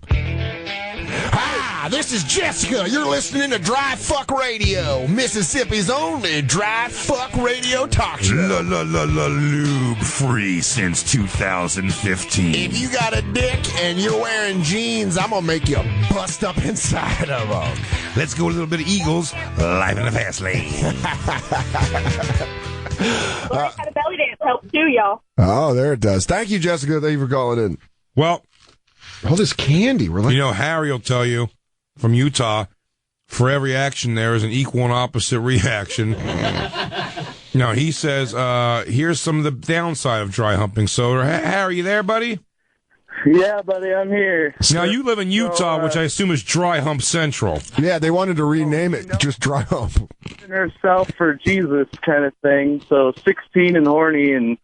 Hi, this is Jessica. You're listening to Dry Fuck Radio, Mississippi's only dry fuck radio talk show. Lube free since 2015. If you got a dick and you're wearing jeans, I'm gonna make you bust up inside of them. Let's go a little bit of Eagles, live in the fast lane. I had a belly dance help too, y'all. Oh, there it does. Thank you, Jessica. Thank you for calling in. Well, all this candy. We're like, Harry will tell you from Utah, for every action there is an equal and opposite reaction. Now, he says, here's some of the downside of dry humping. So, Harry, you there, buddy? Yeah, buddy, I'm here. Now, you live in Utah, which I assume is Dry Hump Central. Yeah, they wanted to rename it just Dry Hump. Herself for Jesus kind of thing. So 16 and horny and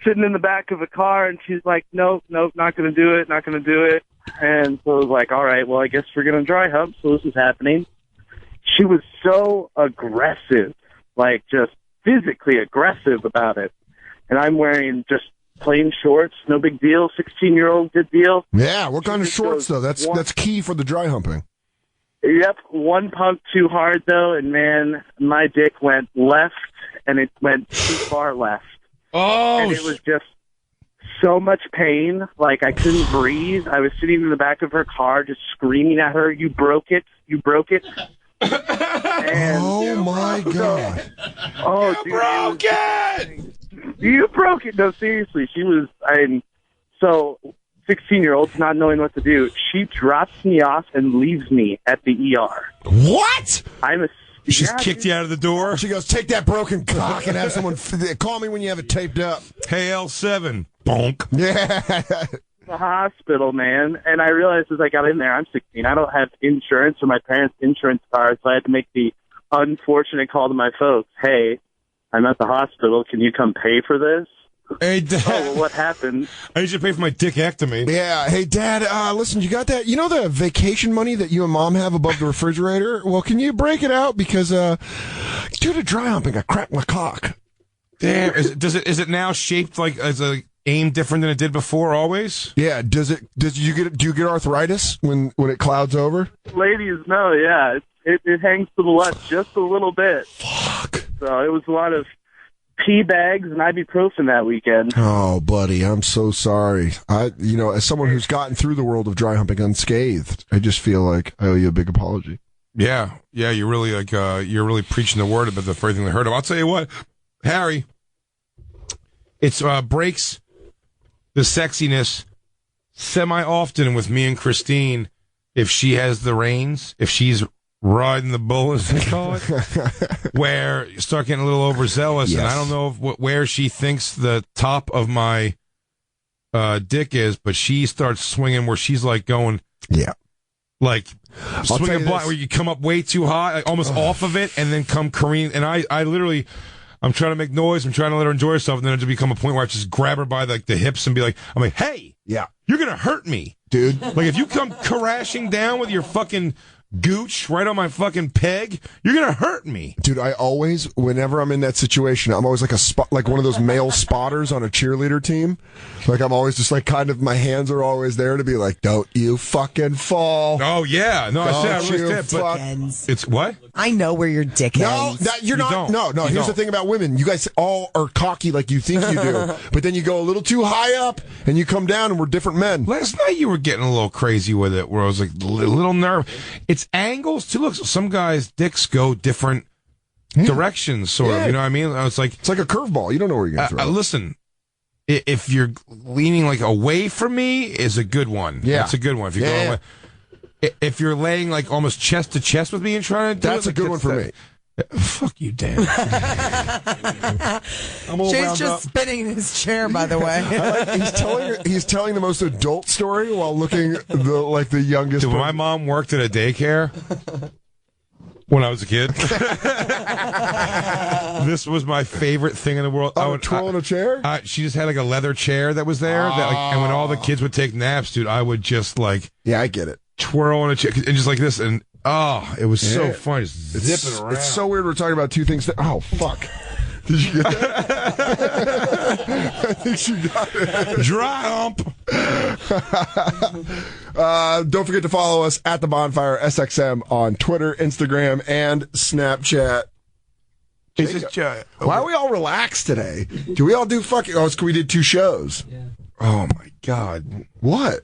sitting in the back of a car, and she's like, nope, not going to do it. And so I was like, all right, well, I guess we're going to dry hump, so this is happening. She was so aggressive, like just physically aggressive about it. And I'm wearing just plain shorts, no big deal, 16-year-old, good deal. Yeah, what kind of shorts, though? That's key for the dry humping. Yep, one pump too hard, though, and man, my dick went left, and it went too far left. Oh, and it was just so much pain. Like, I couldn't breathe. I was sitting in the back of her car just screaming at her, you broke it. And, oh, my God. Oh, you broke it! You broke it. No, seriously. She was, so 16-year-olds not knowing what to do. She drops me off and leaves me at the ER. What? She just kicked you out of the door? She goes, take that broken cock and have someone call me when you have it taped up. Hey, L7. Bonk. Yeah. The hospital, man. And I realized as I got in there, I'm 16. I don't have insurance or my parents' insurance card, so I had to make the unfortunate call to my folks. Hey, I'm at the hospital. Can you come pay for this? Hey, Dad. Oh, well, what happened? I need you to pay for my dickectomy. Yeah. Hey, Dad, listen, you got that? You know the vacation money that you and Mom have above the refrigerator? Well, can you break it out? Because due to dry humping, I cracked my cock. Damn. Is it now shaped like as a aim different than it did before always? Yeah. Do you get arthritis when it clouds over? Ladies, no, yeah. It hangs to the left just a little bit. Fuck. So it was a lot of pee bags and ibuprofen that weekend. Oh, buddy, I'm so sorry. As someone who's gotten through the world of dry humping unscathed, I just feel like I owe you a big apology. Yeah, you're really you're really preaching the word about the first thing they heard of. I'll tell you what, Harry, it's breaks the sexiness semi-often with me and Christine if she has the reins, if she's riding the bull, as they call it, where you start getting a little overzealous, yes. And I don't know where she thinks the top of my dick is, but she starts swinging where she's like going, yeah, Like tell swing a you block this. where you come up way too high, like almost off of it, and then come careening. And I literally, I'm trying to make noise. I'm trying to let her enjoy herself, and then it just become a point where I just grab her by like the hips and be like, I'm like, hey, yeah, you're gonna hurt me, dude. Like if you come crashing down with your fucking gooch right on my fucking peg, you're gonna hurt me, dude. I always, whenever I'm in that situation, I'm always like a spot, like one of those male spotters on a cheerleader team. Like I'm always just like kind of, my hands are always there to be like, don't you fucking fall. Oh yeah, no, I said I Don't you really did, but Ends. it's what? I know where your dick No, ends. that you're You not. don't. No. You Here's the don't. thing about women: you guys all are cocky like you think you do, but then you go a little too high up and you come down, and we're different men. Last night you were getting a little crazy with it, where I was like a little nerve. It's angles too. Look, some guys' dicks go different directions, sort of. Yeah. You know what I mean? I was like, It's like a curveball. You don't know where you're gonna throw. listen, if you're leaning like away from me, is a good one. Yeah. That's a good one. If you're Yeah, going yeah. away. If you're laying like almost chest to chest with me and trying to do That's it, a good one for me. Fuck you, Dan. I'm all Jay's wound just up. spinning in his chair, by the way. He's telling the most adult story while looking the youngest. Dude, when my mom worked at a daycare when I was a kid, this was my favorite thing in the world. I would twirl in a chair. She just had like a leather chair that was there, and when all the kids would take naps, dude, I would just like I get it, twirl in a chair and just like this, and it was so Yeah. fun, just zipping around. It's so weird. We're talking about two things. Oh fuck! Did you get that? I think she got it. Dry hump. Don't forget to follow us at the Bonfire SXM on Twitter, Instagram, and Snapchat. Why are we all relaxed today? Do we all do fucking? Oh, it's 'cause we did 2 shows. Oh my god! What?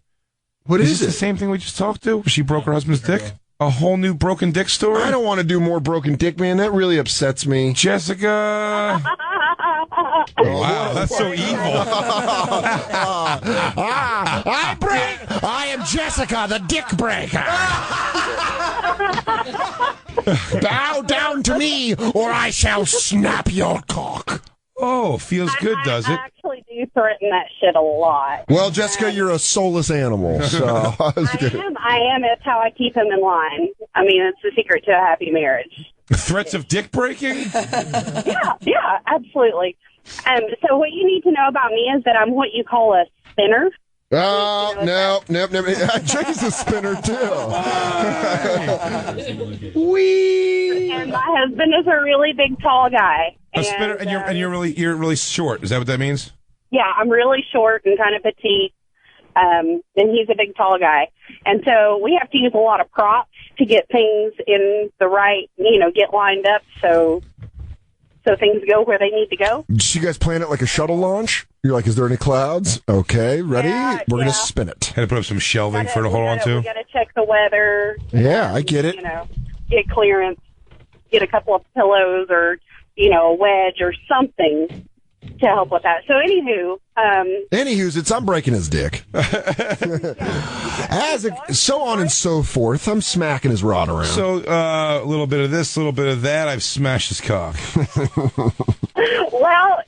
What is this it? the same thing we just talked to? She broke her husband's dick. A whole new broken dick story. I don't want to do more broken dick, man. That really upsets me. Jessica. Wow, that's so evil. I am Jessica, the dick breaker. Bow down to me, or I shall snap your cock. Oh, feels good, does I it? actually do threaten that shit a lot. Well, Jessica, you're a soulless animal. So I was kidding. I am. It's how I keep him in line. I mean, it's the secret to a happy marriage. Threats of dick breaking? Yeah, absolutely. So what you need to know about me is that I'm what you call a spinner. Oh, no. Jay's a spinner, too. Wee. And my husband is a really big, tall guy. A spinner, and you're really short. Is that what that means? Yeah, I'm really short and kind of petite, and he's a big, tall guy. And so we have to use a lot of props to get things in the right, get lined up so things go where they need to go. Did you guys plan it like a shuttle launch? You're like, is there any clouds? Okay, ready? We're going to spin it. Had to put up some shelving for her to hold on We to. got to check the weather. Yeah, I get it. Get clearance, get a couple of pillows or, a wedge or something to help with that. So Anywho's, I'm breaking his dick. So on and so forth. I'm smacking his rod around. So a little bit of this, a little bit of that. I've smashed his cock. well,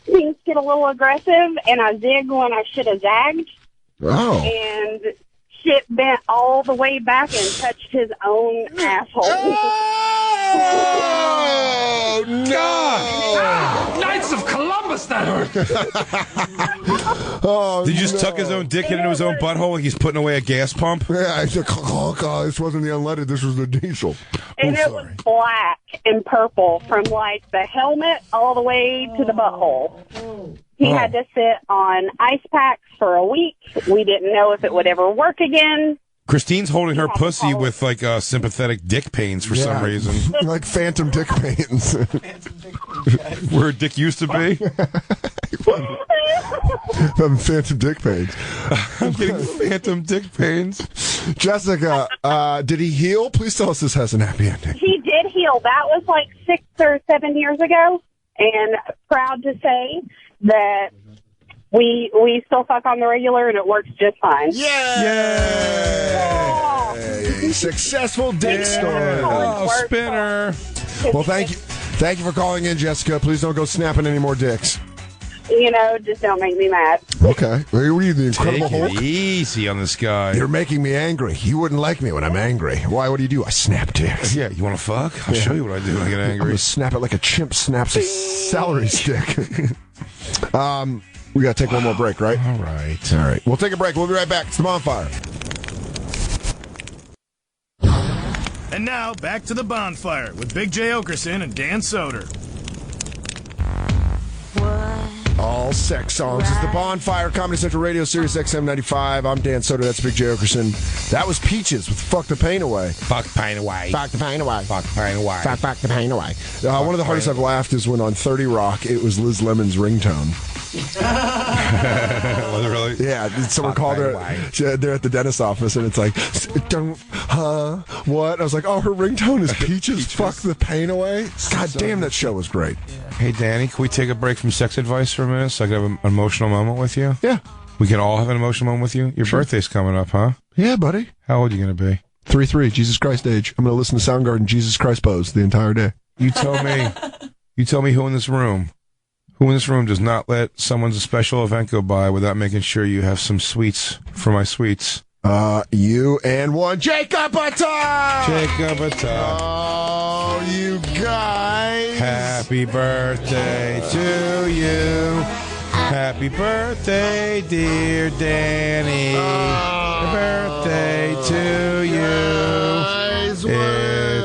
things get a little aggressive, and I zig when I should have zagged. Oh. And shit bent all the way back and touched his own asshole. Oh, no! Knights of Columbus, that hurt. Did you just tuck his own dick into his own butthole like he's putting away a gas pump? Yeah, this wasn't the unleaded, this was the diesel. And it was black and purple from like the helmet all the way to the butthole. He had to sit on ice packs for a week. We didn't know if it would ever work again. Christine's holding her pussy with like sympathetic dick pains for some reason. Like phantom dick pains. Where her dick used to be. Phantom dick pains. I'm getting phantom dick pains. Jessica, did he heal? Please tell us this has an happy ending. He did heal. That was like 6 or 7 years ago. And proud to say that we still fuck on the regular and it works just fine. Yay! Successful dick story. Oh, spinner. Well, thank you for calling in, Jessica. Please don't go snapping any more dicks. just don't make me mad. Okay. What are you, the Incredible Take Hulk? it easy on this guy. You're making me angry. You wouldn't like me when I'm angry. Why? What do you do? I snap dicks. Yeah, you want to fuck? I'll show you what I do when I get I'm angry. gonna snap it like a chimp snaps a celery stick. We gotta take one more break, right? All right. All right. We'll take a break. We'll be right back. It's the Bonfire. And now, back to the Bonfire with Big J. Oakerson and Dan Soder. All sex songs. It's the Bonfire, Comedy Central Radio, Sirius XM 95. I'm Dan Soder. That's Big J. Oakerson. That was Peaches with Fuck the Pain Away. Fuck the pain away. Fuck the pain away. Fuck the pain away. Fuck the pain away. One of the hardest I've laughed is when on 30 Rock, it was Liz Lemon's ringtone. Was it really? Yeah, someone called her. They're at the dentist's office, and it's like, don't, what? I was like, oh, her ringtone is Peaches. Fuck the pain away. God damn, that show was great. Hey, Danny, can we take a break from sex advice for a minute so I can have an emotional moment with you? Yeah. We can all have an emotional moment with you? Your birthday's coming up, huh? Yeah, buddy. How old are you going to be? 3-3, Jesus Christ age. I'm going to listen to Soundgarden Jesus Christ pose the entire day. You tell me who in this room does not let someone's special event go by without making sure you have some sweets for my sweets? You and one. Jacob Atta! Jacob Atta. Oh, you guys. Happy birthday to you. Happy birthday, dear Danny. Happy birthday to you.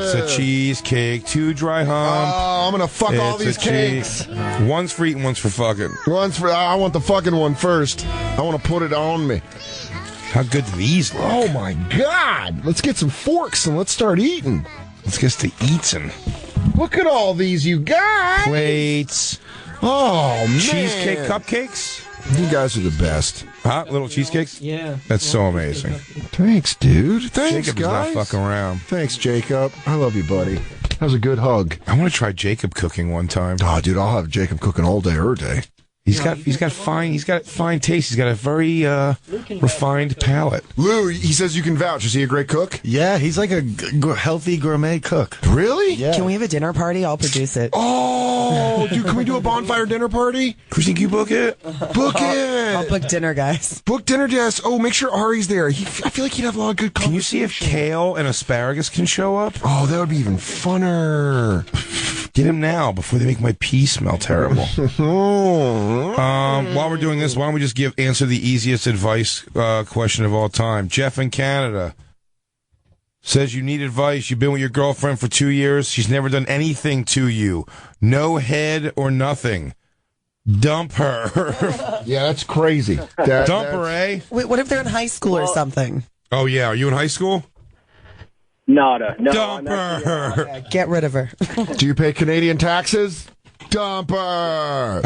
It's a cheesecake, 2 dry hump. Oh, I'm going to fuck all these cakes. One's for eating, one's for fucking. I want the fucking one first. I want to put it on me. How good do these look? Oh, my God. Let's get some forks and let's start eating. Let's get to eating. Look at all these, you guys. Plates. Oh, man. Cheesecake cupcakes? You guys are the best. Huh? Little cheesecakes? Yeah. That's so amazing. Thanks, dude. Thanks, Jacob guys. is not fucking around. Thanks, Jacob. I love you, buddy. That was a good hug. I want to try Jacob cooking one time. Oh, dude, I'll have Jacob cooking all day, every day. He's got fine taste. He's got a very refined palate. Lou, he says you can vouch. Is he a great cook? Yeah, he's like a healthy gourmet cook. Really? Yeah. Can we have a dinner party? I'll produce it. Oh, dude, can we do a bonfire dinner party? Christine, can you book it? Book it. I'll book dinner, guys. Book dinner, yes. Oh, make sure Ari's there. I feel like he'd have a lot of good conversation. Can you see if kale and asparagus can show up? Oh, that would be even funner. Get him now before they make my pee smell terrible. While we're doing this, why don't we just answer the easiest advice question of all time? Jeff in Canada says you need advice. You've been with your girlfriend for 2 years. She's never done anything to you. No head or nothing. Dump her. Yeah, that's crazy. Dump her, eh? Wait, what if they're in high school or something? Oh, yeah. Are you in high school? Nada. No, Dump her. Get rid of her. Do you pay Canadian taxes? Dump her.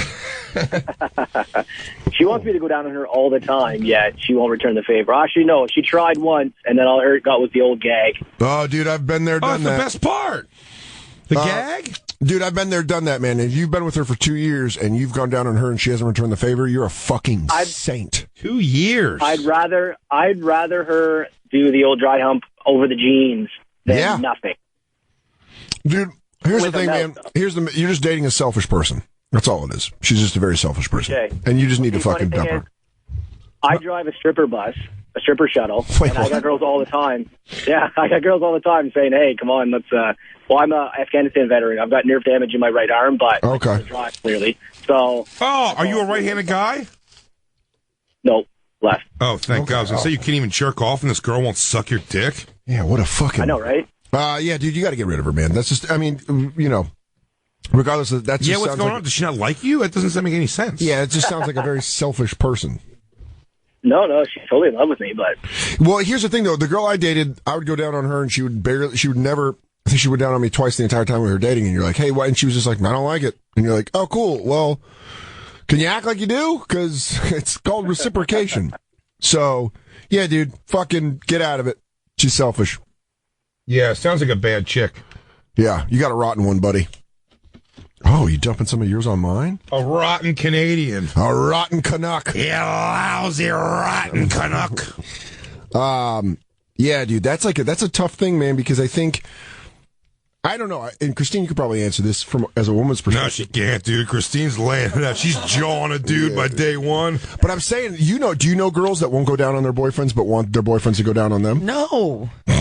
She wants me to go down on her all the time, yet she won't return the favor. Actually, no, she tried once, and then all I got was the old gag. Oh, dude, I've been there, done that's that. the best part. The gag? Dude, I've been there, done that, man. If you've been with her for 2 years and you've gone down on her and she hasn't returned the favor, you're a fucking saint. 2 years. I'd rather her do the old dry hump over the jeans than nothing. Dude, here's With the thing, a man. mouth, You're just dating a selfish person. That's all it is. She's just a very selfish person. Okay. And you just need to The funny fucking thing dump her. is, I drive a stripper bus, a stripper shuttle, Wait, and I what? got girls all the time. Yeah, I got girls all the time saying, hey, come on, let's, well, I'm a Afghanistan veteran. I've got nerve damage in my right arm, but I can drive clearly. So. Oh, are you a right-handed guy? No, left. Oh, thank God. I was going to say, you can't even jerk off and this girl won't suck your dick? Yeah, what a fucking... I know, right? Yeah, dude, you got to get rid of her, man. That's just, I mean, you know, regardless of that. Yeah, just what's sounds going like, on? Does she not like you? It doesn't make any sense. Yeah, it just sounds like a very selfish person. No, she's totally in love with me, but. Well, here's the thing, though. The girl I dated, I would go down on her, and she would never. I think she went down on me twice the entire time we were dating. And you're like, hey, why? And she was just like, I don't like it. And you're like, oh, cool. Well, can you act like you do? Because it's called reciprocation. So, yeah, dude, fucking get out of it. She's selfish. Yeah, sounds like a bad chick. Yeah, you got a rotten one, buddy. Oh, you dumping some of yours on mine? A rotten Canadian. A rotten Canuck. You lousy rotten Canuck. Yeah, dude, that's a tough thing, man, because I think I don't know. And Christine, you could probably answer this as a woman's perspective. No, she can't, dude. Christine's laying it out. She's jawing a dude by day one. But I'm saying, do you know girls that won't go down on their boyfriends but want their boyfriends to go down on them? No. Do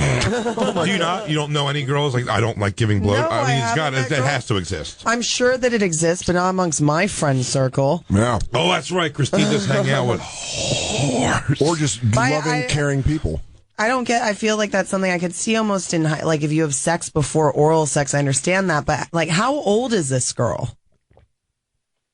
you not? You don't know any girls like I don't like giving blow? No, I mean, that girl. has to exist. I'm sure that it exists, but not amongst my friend circle. Yeah. Oh, that's right. Christine does hang out with whores. Or just loving, caring people. I feel like that's something I could see almost in, like, if you have sex before oral sex, I understand that, but, like, how old is this girl?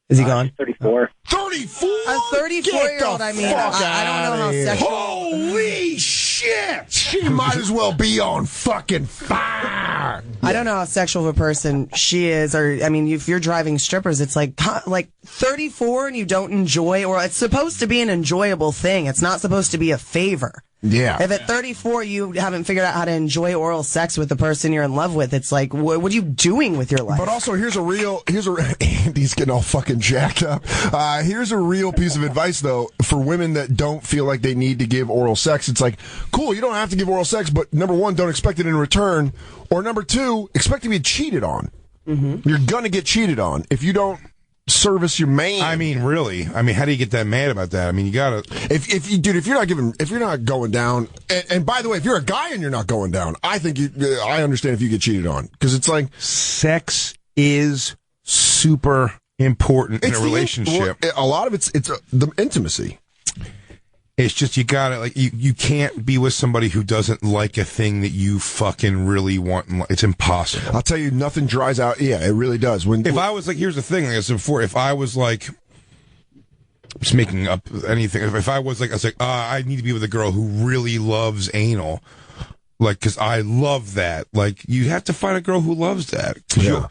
Is he gone? 34. 34? A 34-year-old, I mean, I don't know how sexual... Holy shit! She might as well be on fucking fire! I don't know how sexual of a person she is, or, I mean, if you're driving strippers, it's like 34 and you don't enjoy, or it's supposed to be an enjoyable thing. It's not supposed to be a favor. Yeah. If at 34 you haven't figured out how to enjoy oral sex with the person you're in love with, it's like, what are you doing with your life? But also, Andy's getting all fucking jacked up. Here's a real piece of advice, though, for women that don't feel like they need to give oral sex. It's like, cool, you don't have to give oral sex, but number one, don't expect it in return. Or number two, expect to be cheated on. Mm-hmm. You're gonna get cheated on if you don't service your man. I mean, really? I mean, how do you get that mad about that? I mean, you gotta. If you're not going down, and by the way, if you're a guy and you're not going down, I think I understand if you get cheated on, because it's like sex is super important in a relationship. A lot of it's the intimacy. It's just you gotta you can't be with somebody who doesn't like a thing that you fucking really want. It's impossible. I'll tell you, nothing dries out. Yeah, it really does. If I was like, here's the thing, like I said before, if I was like, just making up anything. If I was like, I need to be with a girl who really loves anal. Like, because I love that. Like, you have to find a girl who loves that. Yeah.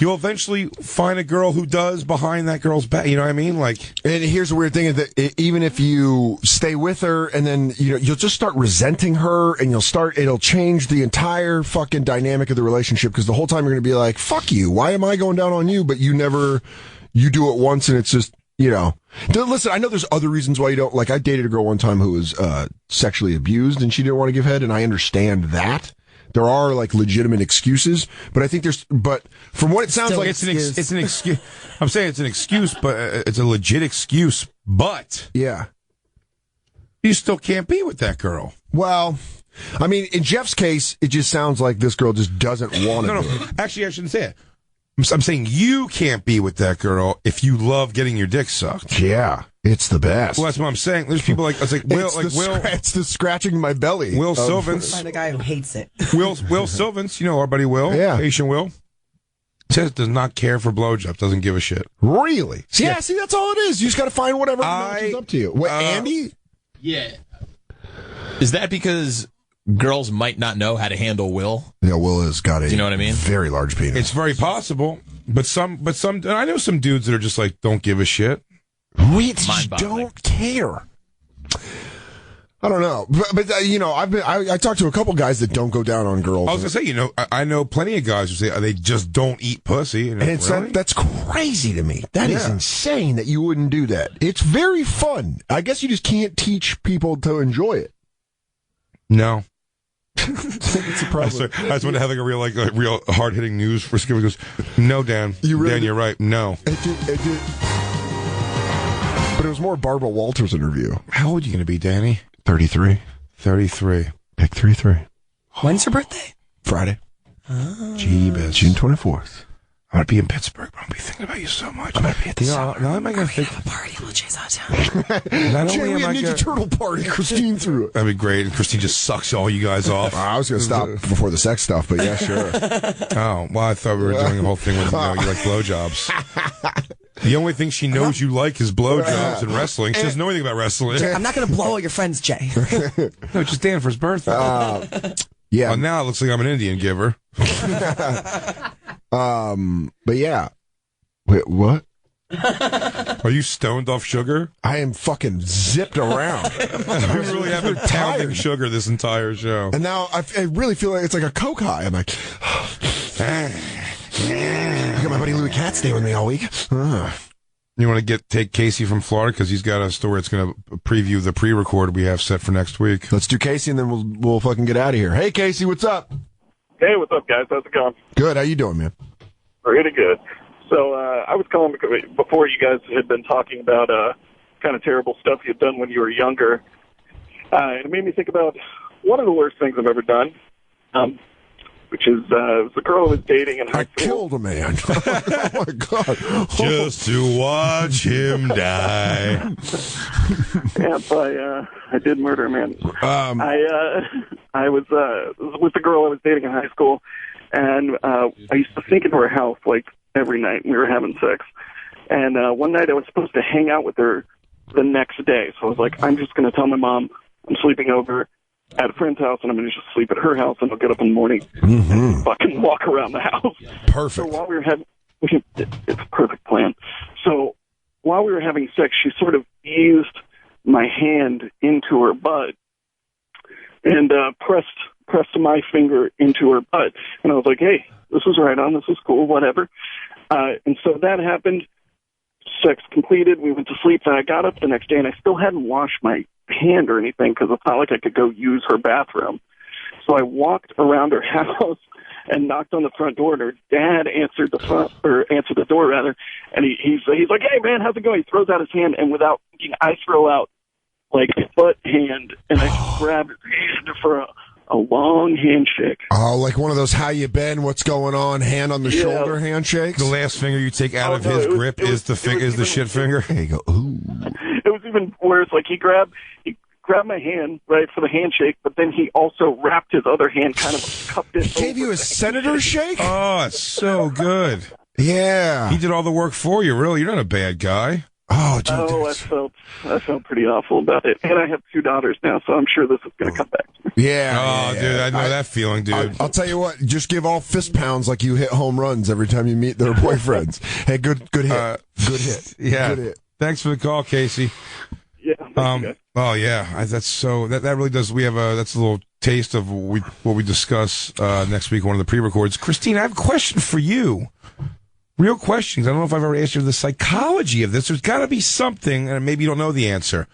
You'll eventually find a girl who does behind that girl's back. You know what I mean? Like, and here's the weird thing: is that even if you stay with her, and then you'll just start resenting her, and it'll change the entire fucking dynamic of the relationship. Because the whole time you're going to be like, "Fuck you! Why am I going down on you?" But you do it once, and it's just. Listen, I know there's other reasons why you don't. Like, I dated a girl one time who was sexually abused and she didn't want to give head, and I understand that. There are, like, legitimate excuses, but I think but from what it sounds like... It's an excuse. I'm saying it's an excuse, but it's a legit excuse, but... Yeah. You still can't be with that girl. Well... I mean, in Jeff's case, it just sounds like this girl just doesn't want to do it. Actually, I shouldn't say it. I'm saying you can't be with that girl if you love getting your dick sucked. Yeah, it's the best. Well, that's what I'm saying. There's people like, it's the scratching my belly. Will Sylvans. Find a guy who hates it. Will Sylvans, our buddy Will, Asian Will, says does not care for blowjobs, doesn't give a shit. Really? See, that's all it is. You just got to find whatever matches up to you. What, Andy? Yeah. Is that because girls might not know how to handle Will? Yeah, Will has got you know what I mean? Very large penis. It's very possible, but some, I know some dudes that are just like, don't give a shit. We don't care. I don't know, but I talked to a couple guys that don't go down on girls. I was gonna say, I know plenty of guys who say they just don't eat pussy, and it's really? That's crazy to me. That is insane that you wouldn't do that. It's very fun. I guess you just can't teach people to enjoy it. No. It's a problem. I just want to have like a real hard hitting news for Skipper. Goes, no, Dan. Dan, you're right. No. It did. But it was more Barbara Walters' interview. How old are you going to be, Danny? 33. 33. Pick 33. When's your birthday? Friday. Oh. Jeebus. June 24th. I'm going to be in Pittsburgh, but I'm going to be thinking about you so much. I'm going to be at the Not am I going to think... have a party while Jay's out of town. Not Jay, only we am had I Ninja Turtle party. Christine threw it. That'd be great. And Christine just sucks all you guys off. I was going to stop before the sex stuff, but yeah, sure. Oh, well, I thought we were doing the whole thing with, you like blowjobs. The only thing she knows you like is blowjobs and wrestling. She doesn't know anything about wrestling. I'm not going to blow all your friends, Jay. No, just Dan for his birthday. Yeah. Well, now it looks like I'm an Indian giver. But yeah. Wait, what? Are you stoned off sugar? I am fucking zipped around. I really have been pounding sugar this entire show. And now I really feel like it's like a coke high. I'm like, I got my buddy Louis Katz staying with me all week. You want to take Casey from Florida because he's got a story that's going to preview the pre-record we have set for next week. Let's do Casey and then we'll fucking get out of here. Hey, Casey, what's up? Hey, what's up, guys? How's it going? Good. How you doing, man? Pretty good. So I was calling because before you guys had been talking about kind of terrible stuff you'd done when you were younger. It made me think about one of the worst things I've ever done, which is it was a girl I was dating in high school. I killed a man. Oh, my God. Just to watch him die. Yeah, I did murder a man. I was with the girl I was dating in high school, and I used to sneak into her house like every night. We were having sex, and one night I was supposed to hang out with her the next day. So I was like, I'm just going to tell my mom I'm sleeping over at a friend's house, and I'm going to just sleep at her house, and I'll get up in the morning and fucking walk around the house. Perfect. So while we were having, it's a perfect plan. So while we were having sex, she sort of eased my hand into her butt and pressed my finger into her butt. And I was like, hey, this is right on. This is cool, whatever. And so that happened. Sex completed. We went to sleep. Then I got up the next day, and I still hadn't washed my hand or anything because it's not like I could go use her bathroom. So I walked around her house and knocked on the front door, and her dad answered the door rather. And he's like, hey man, how's it going? He throws out his hand, and without thinking, I throw out like a butt hand, and I just grab his hand for a long handshake. Oh, like one of those how you been, what's going on, hand on the shoulder handshakes? The last finger you take out of his grip is the shit finger. There you go. Ooh. It was even worse. Like he grabbed my hand, right, for the handshake, but then he also wrapped his other hand, kind of cupped it. He gave you a senator shake? Oh, it's so good. Yeah. He did all the work for you, really. You're not a bad guy. Oh, dude. Oh, I felt pretty awful about it. And I have 2 daughters now, so I'm sure this is going to come back to me. Yeah. Oh, yeah. dude, I know that feeling, dude. I'll tell you what, just give all fist pounds like you hit home runs every time you meet their boyfriends. Hey, good hit. Good hit. Yeah. Good hit. Thanks for the call, Casey. Yeah. Oh yeah, that's so that really does. We have that's a little taste of what we discuss next week. One of the pre-records. Christine, I have a question for you. Real questions. I don't know if I've ever asked you the psychology of this. There's got to be something, and maybe you don't know the answer.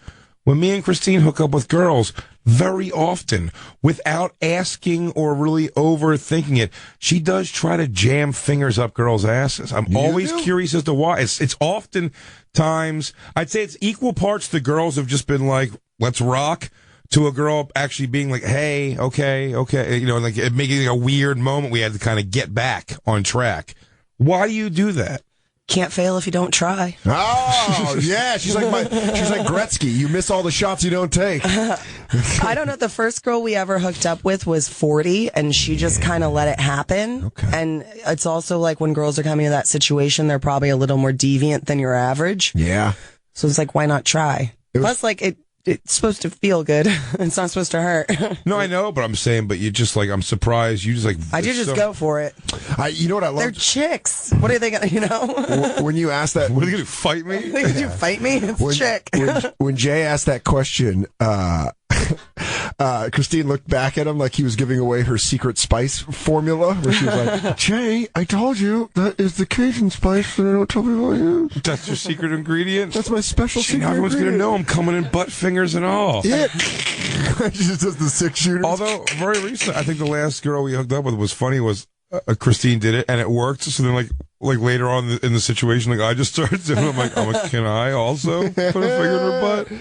When me and Christine hook up with girls, very often, without asking or really overthinking it, she does try to jam fingers up girls' asses. I'm always curious as to why. It's often times, I'd say it's equal parts the girls have just been like, let's rock, to a girl actually being like, hey, okay, you know, like making a weird moment we had to kind of get back on track. Why do you do that? Can't fail if you don't try. Oh, yeah. She's like Gretzky. You miss all the shots you don't take. I don't know. The first girl we ever hooked up with was 40, and she just kind of let it happen. Okay. And it's also like when girls are coming to that situation, they're probably a little more deviant than your average. Yeah. So it's like, why not try? Plus, like, it's supposed to feel good. It's not supposed to hurt. No, I know, but I'm saying, but you just like, I'm surprised. You just like, I do just go for it. You know what I love? They're chicks. What are they going to, you know? When you ask that. What are they going to fight me? Did you fight me? It's chick. When Jay asked that question, Christine looked back at him like he was giving away her secret spice formula, where she was like, Jay, I told you that is the Cajun spice that I don't tell people I use. That's your secret ingredient? That's my special secret everyone's going to know I'm coming in butt fingers and all. Yeah. She just does the 6 shooters. Although, very recently, I think the last girl we hooked up with was funny, was Christine did it, and it worked. So then, like later on in the situation, like I just started doing it. I'm like, can I also put a finger in her butt?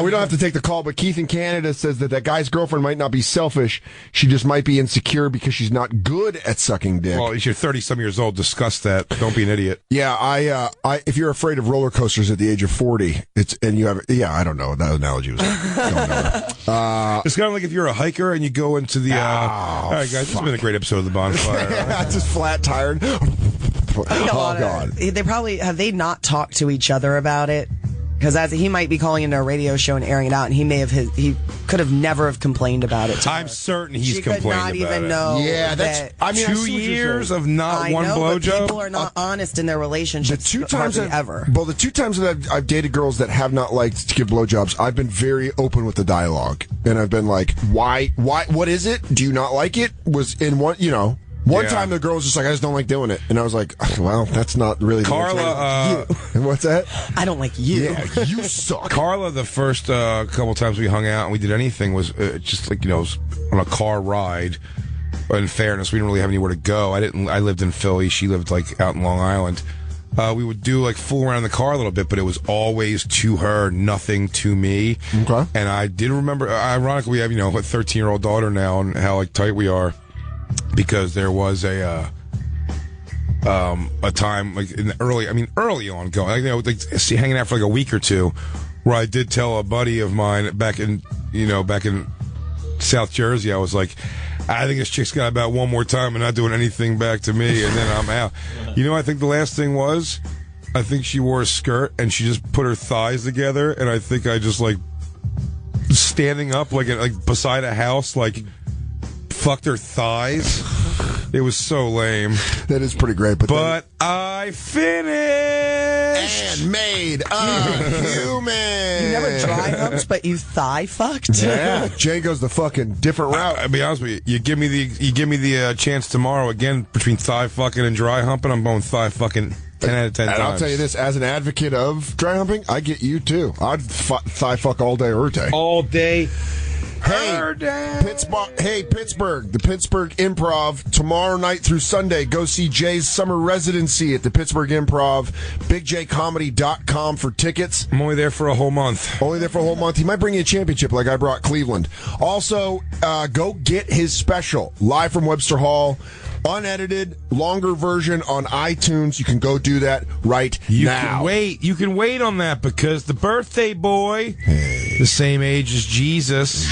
We don't have to take the call, but Keith in Canada says that guy's girlfriend might not be selfish. She just might be insecure because she's not good at sucking dick. Well, if you're 30-some years old, discuss that. Don't be an idiot. Yeah, I if you're afraid of roller coasters at the age of 40, I don't know. That analogy was it's kind of like if you're a hiker and you go into the. All right, guys, this has been a great episode of the Bonfire. Just flat tired. God. They probably have they not talked to each other about it? Because he might be calling into a radio show and airing it out, and he could have never have complained about it. I'm certain he's complained about it. She could not even know. Yeah, that's. I mean, 2 years of not one blowjob. People are not honest in their relationships. The 2 times ever. Well, the 2 times that I've dated girls that have not liked to give blowjobs, I've been very open with the dialogue, and I've been like, "Why? What is it? Do you not like it?" Was in one, One time the girl was just like, I just don't like doing it. And I was like, well, that's not really the Carla, and what's that? I don't like you. Yeah, you suck. Carla, the first couple times we hung out and we did anything was just like, on a car ride. in fairness, we didn't really have anywhere to go. I lived in Philly. She lived like out in Long Island. We would do like fool around in the car a little bit, but it was always to her, nothing to me. Okay. And I did remember, ironically, we have, a 13-year-old daughter now, and how like tight we are, because there was a time like early on going, like hanging out for like a week or two, where I did tell a buddy of mine back in South Jersey, I was like, I think this chick's got about one more time and not doing anything back to me, and then I'm out. I think the last thing was, I think she wore a skirt and she just put her thighs together, and I think I just like standing up like beside a house, like fucked her thighs. It was so lame. That is pretty great. But I finished and made a human. You never dry humped, but you thigh fucked. Yeah, Jay goes the fucking different route. I'll be honest with you. You give me the chance tomorrow again between thigh fucking and dry humping. I'm going thigh fucking 10 out of 10 times. And I'll tell you this, as an advocate of dry humping, I get you too. I'd thigh fuck all day or day. All day. Pittsburgh, the Pittsburgh Improv, tomorrow night through Sunday. Go see Jay's summer residency at the Pittsburgh Improv. BigJComedy.com for tickets. I'm only there for a whole month. He might bring you a championship like I brought Cleveland. Also, go get his special, live from Webster Hall. Unedited, longer version on iTunes. You can go do that right now. You can wait on that, because the birthday boy, the same age as Jesus,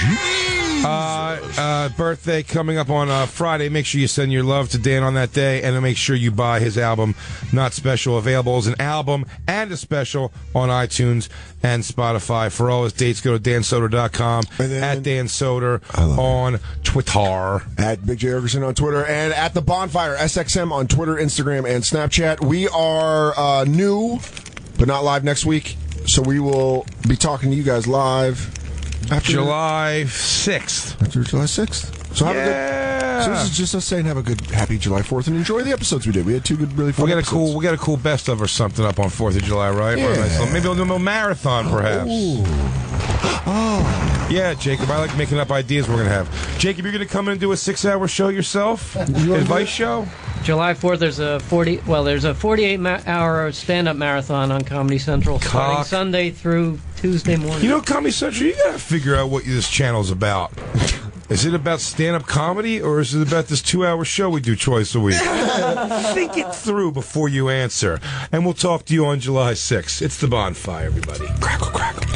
birthday coming up on Friday. Make sure you send your love to Dan on that day, and then make sure you buy his album, Not Special, available as an album and a special on iTunes and Spotify. For all his dates, go to dansoder.com, at Dan Soder on Twitter, at Big J Oakerson on Twitter, and at the Bonfire SXM on Twitter, Instagram, and Snapchat. We are new, but not live next week, so we will be talking to you guys live after July 6th. After July 6th. So have a good. So this is just us saying have a good, happy July 4th, and enjoy the episodes we did. We had two good, really fun episodes. We got a cool best of or something up on 4th of July, right? Yeah. Maybe we'll do a little marathon, perhaps. Oh. Yeah, Jacob, I like making up ideas we're going to have. Jacob, you're going to come in and do a 6-hour show yourself? Advice show? July 4th, there's a 48-hour stand-up marathon on Comedy Central starting Sunday through Tuesday morning. Comedy Central, you got to figure out what this channel's about. Is it about stand-up comedy, or is it about this 2-hour show we do twice a week? Think it through before you answer. And we'll talk to you on July 6th. It's the Bonfire, everybody. Crackle, crackle.